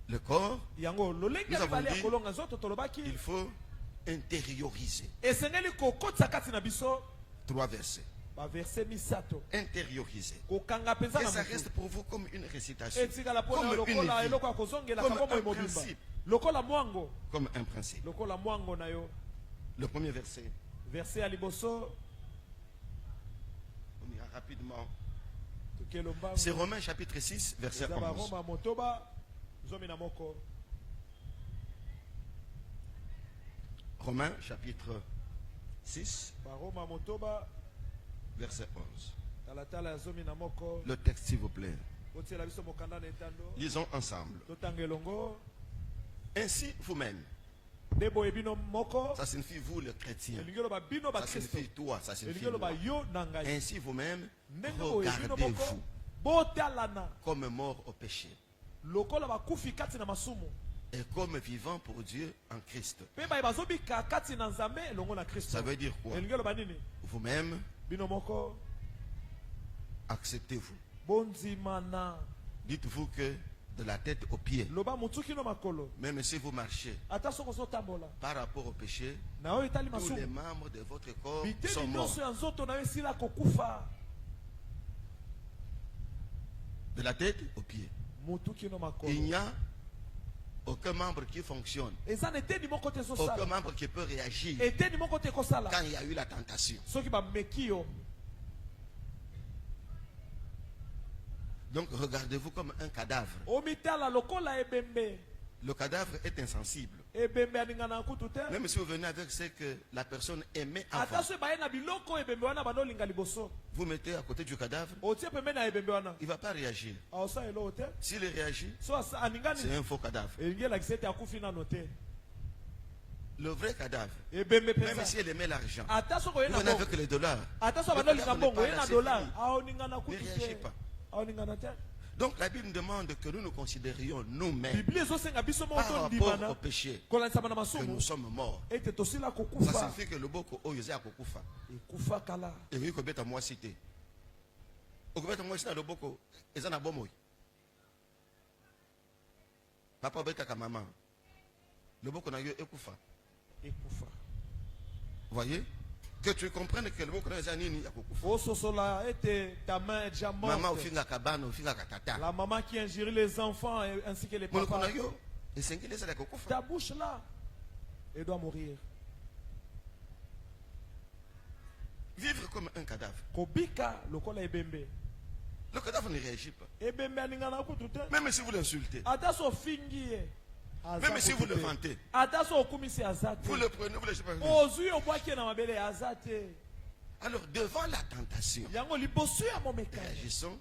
le corps, Yango lolenge Nous avons mibale ya dit- kolonga nzoto tolobaki. il faut intérioriser. Esengeli kokotisa kati na biso. 3 versets. Ba verset misato. Intérioriser. Kokanga penza Que na ça mutu. reste pour vous comme une récitation. Etikala pona Comme une lokola vie. eloko ya kozongela Comme kabomo un emobimba. principe. Lokola mwango. Comme un principe. Lokola mwango na yo. Le premier verset, Verset ya liboso. on ira rapidement. Tokelo mbango. C'est Romains chapitre 6, verset Eza ba 11. Roma motoba. Zomi na moko. Romains chapitre 6, Ba Roma motoba. verset 11. Talatala ya zomi na moko. Le texte, s'il vous plaît. Otiela biso mokanda na etando. Lisons ensemble. Totanga elongo. Ainsi, vous-même, Debo ebino moko. ça signifie vous, le chrétien. Elingelo ba bino ba Ça Kristo. signifie toi, ça signifie Elingelo ba moi. yo na ngai. Ainsi, vous-même, Ndenge boye bino moko. regardez-vous Botalana. comme mort au péché Lokola bakufi kati na masumu. et comme vivant pour Dieu en Christ. Pe ba bazobika kati na nzambe elongo na Kristo. Ça veut dire quoi? Elingelo ba nini? Vous-même, Bino moko. acceptez-vous. Bonzimana. Dites-vous que de la tête aux pieds, Loba mutuki no makolo. même si vous marchez Ata soko zotambola. par rapport au péché, Na oyo etali tous les masumu. membres de votre corps Biteni sont morts. nyonso ya nzoto na yo esila kokufa. De la tête aux pieds. Mutuki no Il makolo. n'y a aucun membre qui fonctionne, Eza na eteni moko te aucun ezosala. membre qui peut réagir Eteni moko te ekosala. quand il y a eu la tentation. Soki bameki yo. Donc regardez-vous comme un cadavre. Omitala lokola ebembe. Le cadavre est insensible. Ebembe aningana na kutu te. Même si vous venez avec ce que la personne aimait Ata avant, so baye na biloko ebembe wana banolinga liboso. vous mettez à côté du cadavre, Otie pembe na ebembe wana. il ne va pas réagir. Aosa elo te. S'il réagit, So aningani. c'est un faux cadavre. Engela kisete akufi na note. Le vrai cadavre, Ebembe même penza. si elle aimait l'argent, Ata so vous koyena venez bongo. avec les dollars. Ata so Le banolinga cadavre n'est bongo pas yena là, c'est dollar. fini. Aoningana kutu Ne réagis te. pas. Aoningana te. Donc la Bible demande que nous nous considérions nous-mêmes Biblia ezosenga biso par moto rapport ndimana. au péché Kolanisa bana que masumu. nous sommes morts. Ete tosila Ça kokufa. signifie que le boko oyo eza kokufa. Ekufa kala. Et oui, kobeta moi cité. Okobeta moi cité le boko eza na bomoi. Papa beta ka maman. Le boko na yo ekufa. Ekufa. Vous voyez? Que tu comprennes que le boko na eza nini ya kokufa. Ososola ete ta main est déjà morte. Maman ofinga kabana ofinga katata. La maman qui injure les enfants ainsi que les Monoko na papas. yo esengeli eza ya kokufa. Ta bouche là, elle doit mourir. Vivre comme un cadavre. Kobika lokola ebembe. Le cadavre ne réagit pas. Ebembe aningana kutu te. Même si vous l'insultez, Ata so fingi ye. Même si vous le vantez, ata so okumisi aza te vous le prenez, vous le jetez. ozwi obwaki na mabele aza te Alors, devant la tentation, yango liboso ya momekano réagissons,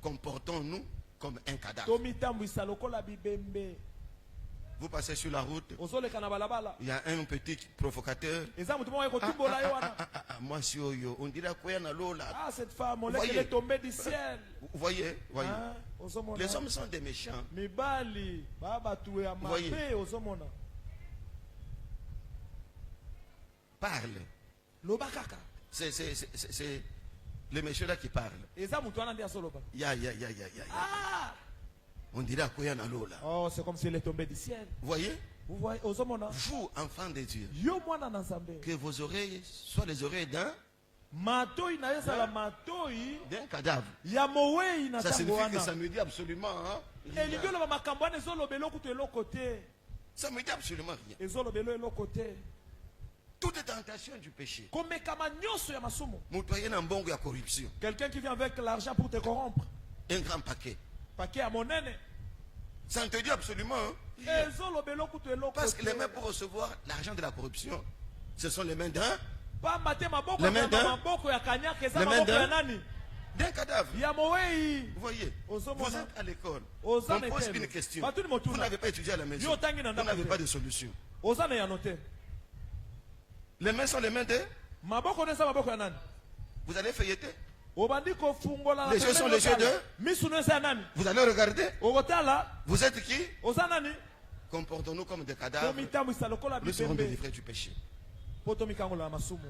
comportons-nous comme un cadavre. tomitambwisa lokola bibembe Vous passez sur la route, ozoleka na balabala il y a un petit provocateur. eza motu moko ekotimbola yo wana Moi, si Oyo, on dirait quoi, il y a là. ah cette femme on Voyez. laisse elle tomber du ciel Vous voyez, voyez. Ah, ozomona Les hommes sont des méchants. mibali babatu ya Voyez. mabe ozomona Parle. loba kaka C'est le méchant là qui parle. eza motu wana nde azoloba Ya. ah On dirait quoi, il y a là. oh c'est comme si elle est tombée du ciel Vous voyez, vous voyez ozomona vous, enfants de Dieu, yo mwana na nzambe que vos oreilles soient les oreilles matoi na yo ezala matoi d'un cadavre. ya mowei na Ça ntango signifie que wana ça me dit absolument rien. elingi oloba makambo wana ezoloba eloko to eloko te Ça me dit absolument rien. ezoloba elo eloko te Toute tentation du péché. komekama nyonso ya masumu Motoyen en bon ya corruption. quelqu'un qui vient avec l'argent pour te corrompre Un grand paquet. paquet ya monene Ça ne te dit absolument rien. ezoloba eloko to eloko Parce que te les mains pour recevoir l'argent de la corruption, ce sont les mains pamba te maboko Les mains ya d'un- maboko ya kanyaka eza Les mains maboko ya d'un- nani d'un cadavre. ya mowei Vous voyez, Ozomona. vous êtes à l'école. Oza On na pose etelo. une question. Batu ni motuna. Vous n'avez pas étudié à la maison. Yo tangi na Vous ndako n'avez te. pas de solution. oza na yano te Les mains sont les mains de... maboko no eza maboko ya nani Vous allez feuilleter. obandi kofungola na Les yeux pembeni sont les yeux otala. de- misu no eza ya nani Vous allez regarder. okotala Vous êtes qui? oza nani Comportons-nous comme des cadavres. tomitambwisa lokola Nous serons bibembe délivrés du péché. po tomikangola na masumu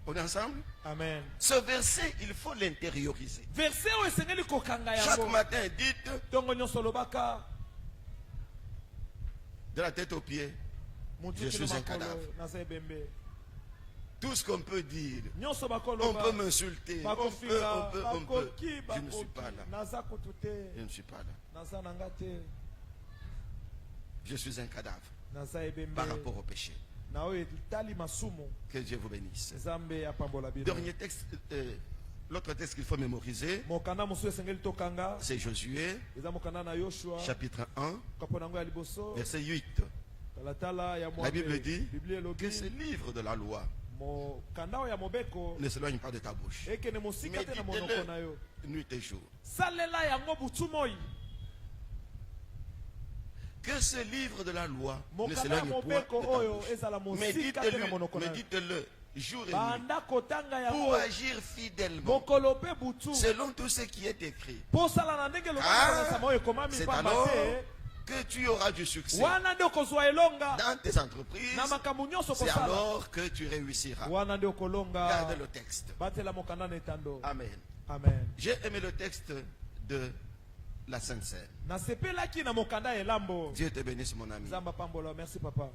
On est ensemble? amen Ce verset, il faut l'intérioriser. verse oyo esengeli kokanga Chaque yango matin, dites ntongo nyonso olobaka de la tête aux pieds, motu Je kino suis un makolo cadavre. naza ebembe tout ce qu'on peut dire. nyonso On bakoloba peut m'insulter. On peut. bakoki Je ne suis pas là. naza kutu te Je ne suis pas là. naza nanga te Je suis un cadavre naza ebembe par rapport au péché. na oyo etali masumu Que Dieu vous bénisse. nzambe apambola bino Dernier texte, l'autre texte qu'il faut mémoriser, mokanda mosusu esengeli tokanga c'est Josué, eza mokanda na yoshua chapitre 1, kapo nango ya liboso verset 8. talatala ya La Bible dit biblia que ce elobi livre de la loi mokanda oyo ya mobeko ne s'éloigne pas de ta bouche. ekende mosika te na monoko na yo Médite-le nuit et jour. salela yango butu moi Que ce livre de la loi ne mokanda ya s'éloigne point de ta mobeko oyo bouche. ezala mosika te na monoko na yo Médite-le jour et nuit banda kotanga pour yango agir fidèlement mokolo mpe butu selon tout ce qui est écrit. posala na ndenge Ah, lokolasama oyo ekomami c'est pamba alors te que tu auras du succès wana nde okozwa elonga dans tes entreprises. na makambo nyonso C'est kosala alors que tu réussiras. wana nde okolonga Regardez le texte. batela mokanda na etando Amen. amen J'ai aimé le texte de la Sainte Seine. nasepelaki na mokanda ya elambo Dieu te bénisse, mon ami. nzambe apambola merci papa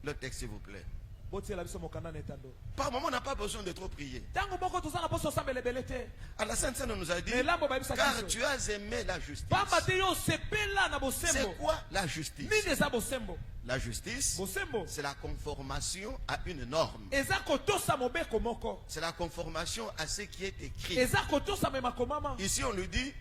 Le texte, s'il vous plaît. botiela biso mokanda na etando Par moment, on n'a pas besoin de trop prier. ntango moko toza na poso osambela ebele te À la Sainte Seine, on nous a dit, na elambo bayebisaki car biso tu as aimé la justice. pamba te yo osepela na C'est bosembo quoi la justice? nini eza bosembo La justice, bosembo c'est la conformation à une norme. eza kotosa mobeko moko C'est la conformation à ce qui est écrit. eza kotosa mema komama Ici, on nous dit,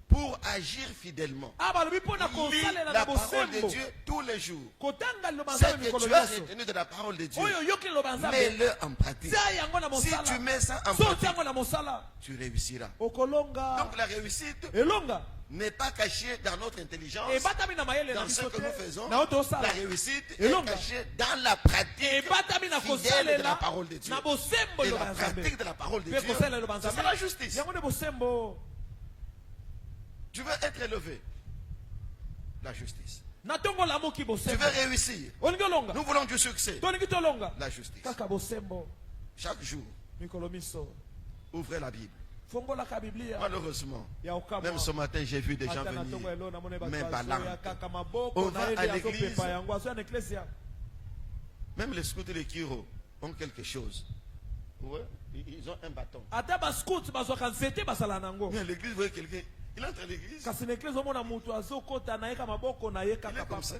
pour agir fidèlement. a balobi mpo na Lis kosalela na la parole de bosembo Dieu tous les jours. kotanga liloba Ce nzambe que mikolo tu as nyonso retenu de la parole de Dieu, oyo oyoki liloba nzambe mets-le en pratique. tia yango na Si tu mosala mets ça en so pratique, otia yango na mosala tu réussiras. okolonga Donc la réussite elonga n'est pas cachée dans notre intelligence, ebatami na mayele na dans ce biso que nous faisons. te na oyo La tosala réussite Et est longa. cachée dans la pratique ebatami na fidèle de la kosalela parole de Dieu. na bosembo Et liloba la ya nzambe pratique de la parole de mpe Dieu, kosalela liloba ya c'est ça nzambe la justice. yango nde bosembo Tu veux être élevé, la justice. na ntongo olamuki Tu bosembo veux réussir, olingi olonga nous voulons du succès, tolingi tolonga la justice. kaka bosembo Chaque jour, mikolo miso ouvrez la Bible. fongolaka biblia Malheureusement, ya okamwa même ce matin, j'ai vu des gens ata na ntongo venir. elo namoni main bato ballante. bazoya kaka maboko On na va ye à nde l'église. azopepa yango azoya na eklesia Même les scouts et les kiro ont quelque chose. Ouais, ils ont un bâton. ata bascout bazwaka nzete basala nango Mais à l'église, vous voyez quelqu'un, il entre à l'église, kasi na eklesi omona moto azokota na ye ka maboko na ye il est kaka comme papa ça.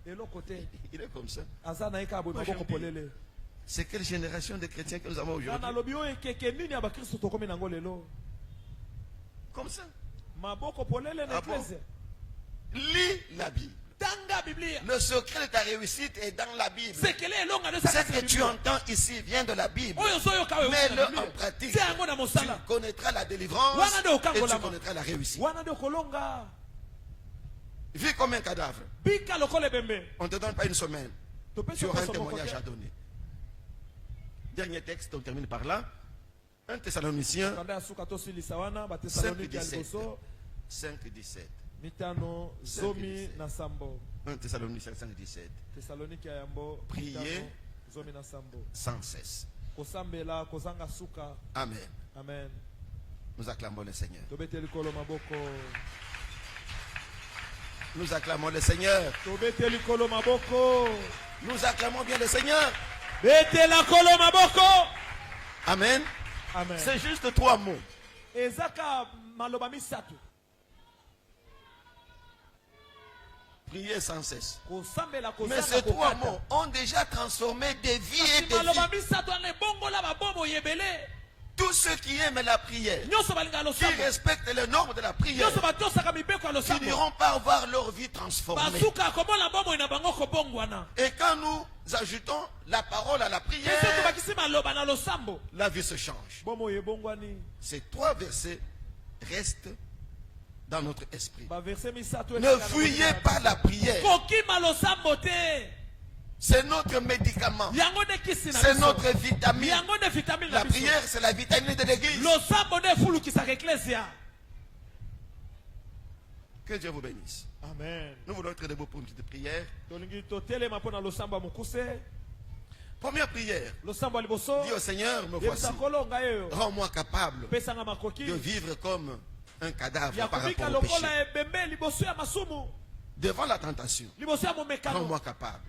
eloko te Il est comme ça. aza na ye kaka boye Moi, maboko je me dis, polele c'est quelle génération de chrétiens que nous avons na aujourd'hui? nalobi oyo ekeke nini ya bakristo tokomi nango lelo Comme ça. maboko polele na Ah bon? eklesia Lis la Bible. Tanga Biblia. Le secret de ta réussite est dans la Bible. C'est que les longs de Ce que tu entends ici vient de la Bible. Mets-le en pratique. Tu connaîtras la délivrance et tu connaîtras la réussite. Vis comme un cadavre. On ne te donne pas une semaine. Tu auras un témoignage à donner. Dernier texte, on termine par là. 1 Thessaloniciens 5:17. Mitano zomi na sambo. 1 Thessaloniciens 5:17. Thessalonika yambo. Priez zomi na sambo. sans cesse. Kosambela kozanga suka. Amen. Amen. Nous acclamons le Seigneur. Tobete likolo maboko. Nous acclamons le Seigneur. Tobete likolo maboko. Nous acclamons bien le Seigneur. Bete la kolo maboko. Amen. Amen. C'est juste 3 mots. Ezaka maloba misatu. Priez sans cesse. Kosambela Mais kozanga ces 3 kokata. mots ont déjà transformé des vies et des Maloba vies. misatu ane bongo la babombo yebele. Tous ceux qui aiment la prière, Nyoso balinga lo qui sambo. respectent le nombre de la prière, Nyoso batosaka mibeko lo qui sambo. n'iront pas voir leur vie transformée. Basuka komona bombo ina bango kobongwana. Et quand nous ajoutons la parole à la Ese prière, tobakisi maloba na lo sambo. la vie se change. Bombo yebongwani. Ces 3 versets restent dans notre esprit. Ba verset misato. Ne fuyez pas la prière. Kokima lo sambo te. C'est notre médicament. Yango de kisi na C'est biso. notre vitamine. Yango de vitamine na La biso. prière, c'est la vitamine de l'église. Lo sambo de fulu kisaka ecclesia. Que Dieu vous bénisse. Amen. Nous voulons être debout pour une petite prière. Tolingi totelema pona lo sambo mukuse. Première prière. Lo sambo liboso. Dis au Seigneur, me voici. Yebisa kolonga yeyo. Rends-moi capable Pesanga makoki. de vivre comme un cadavre Ya par kubika rapport au péché. lokola ebembe liboso ya masumu. Devant la tentation, Liboso ya momekano. rends-moi capable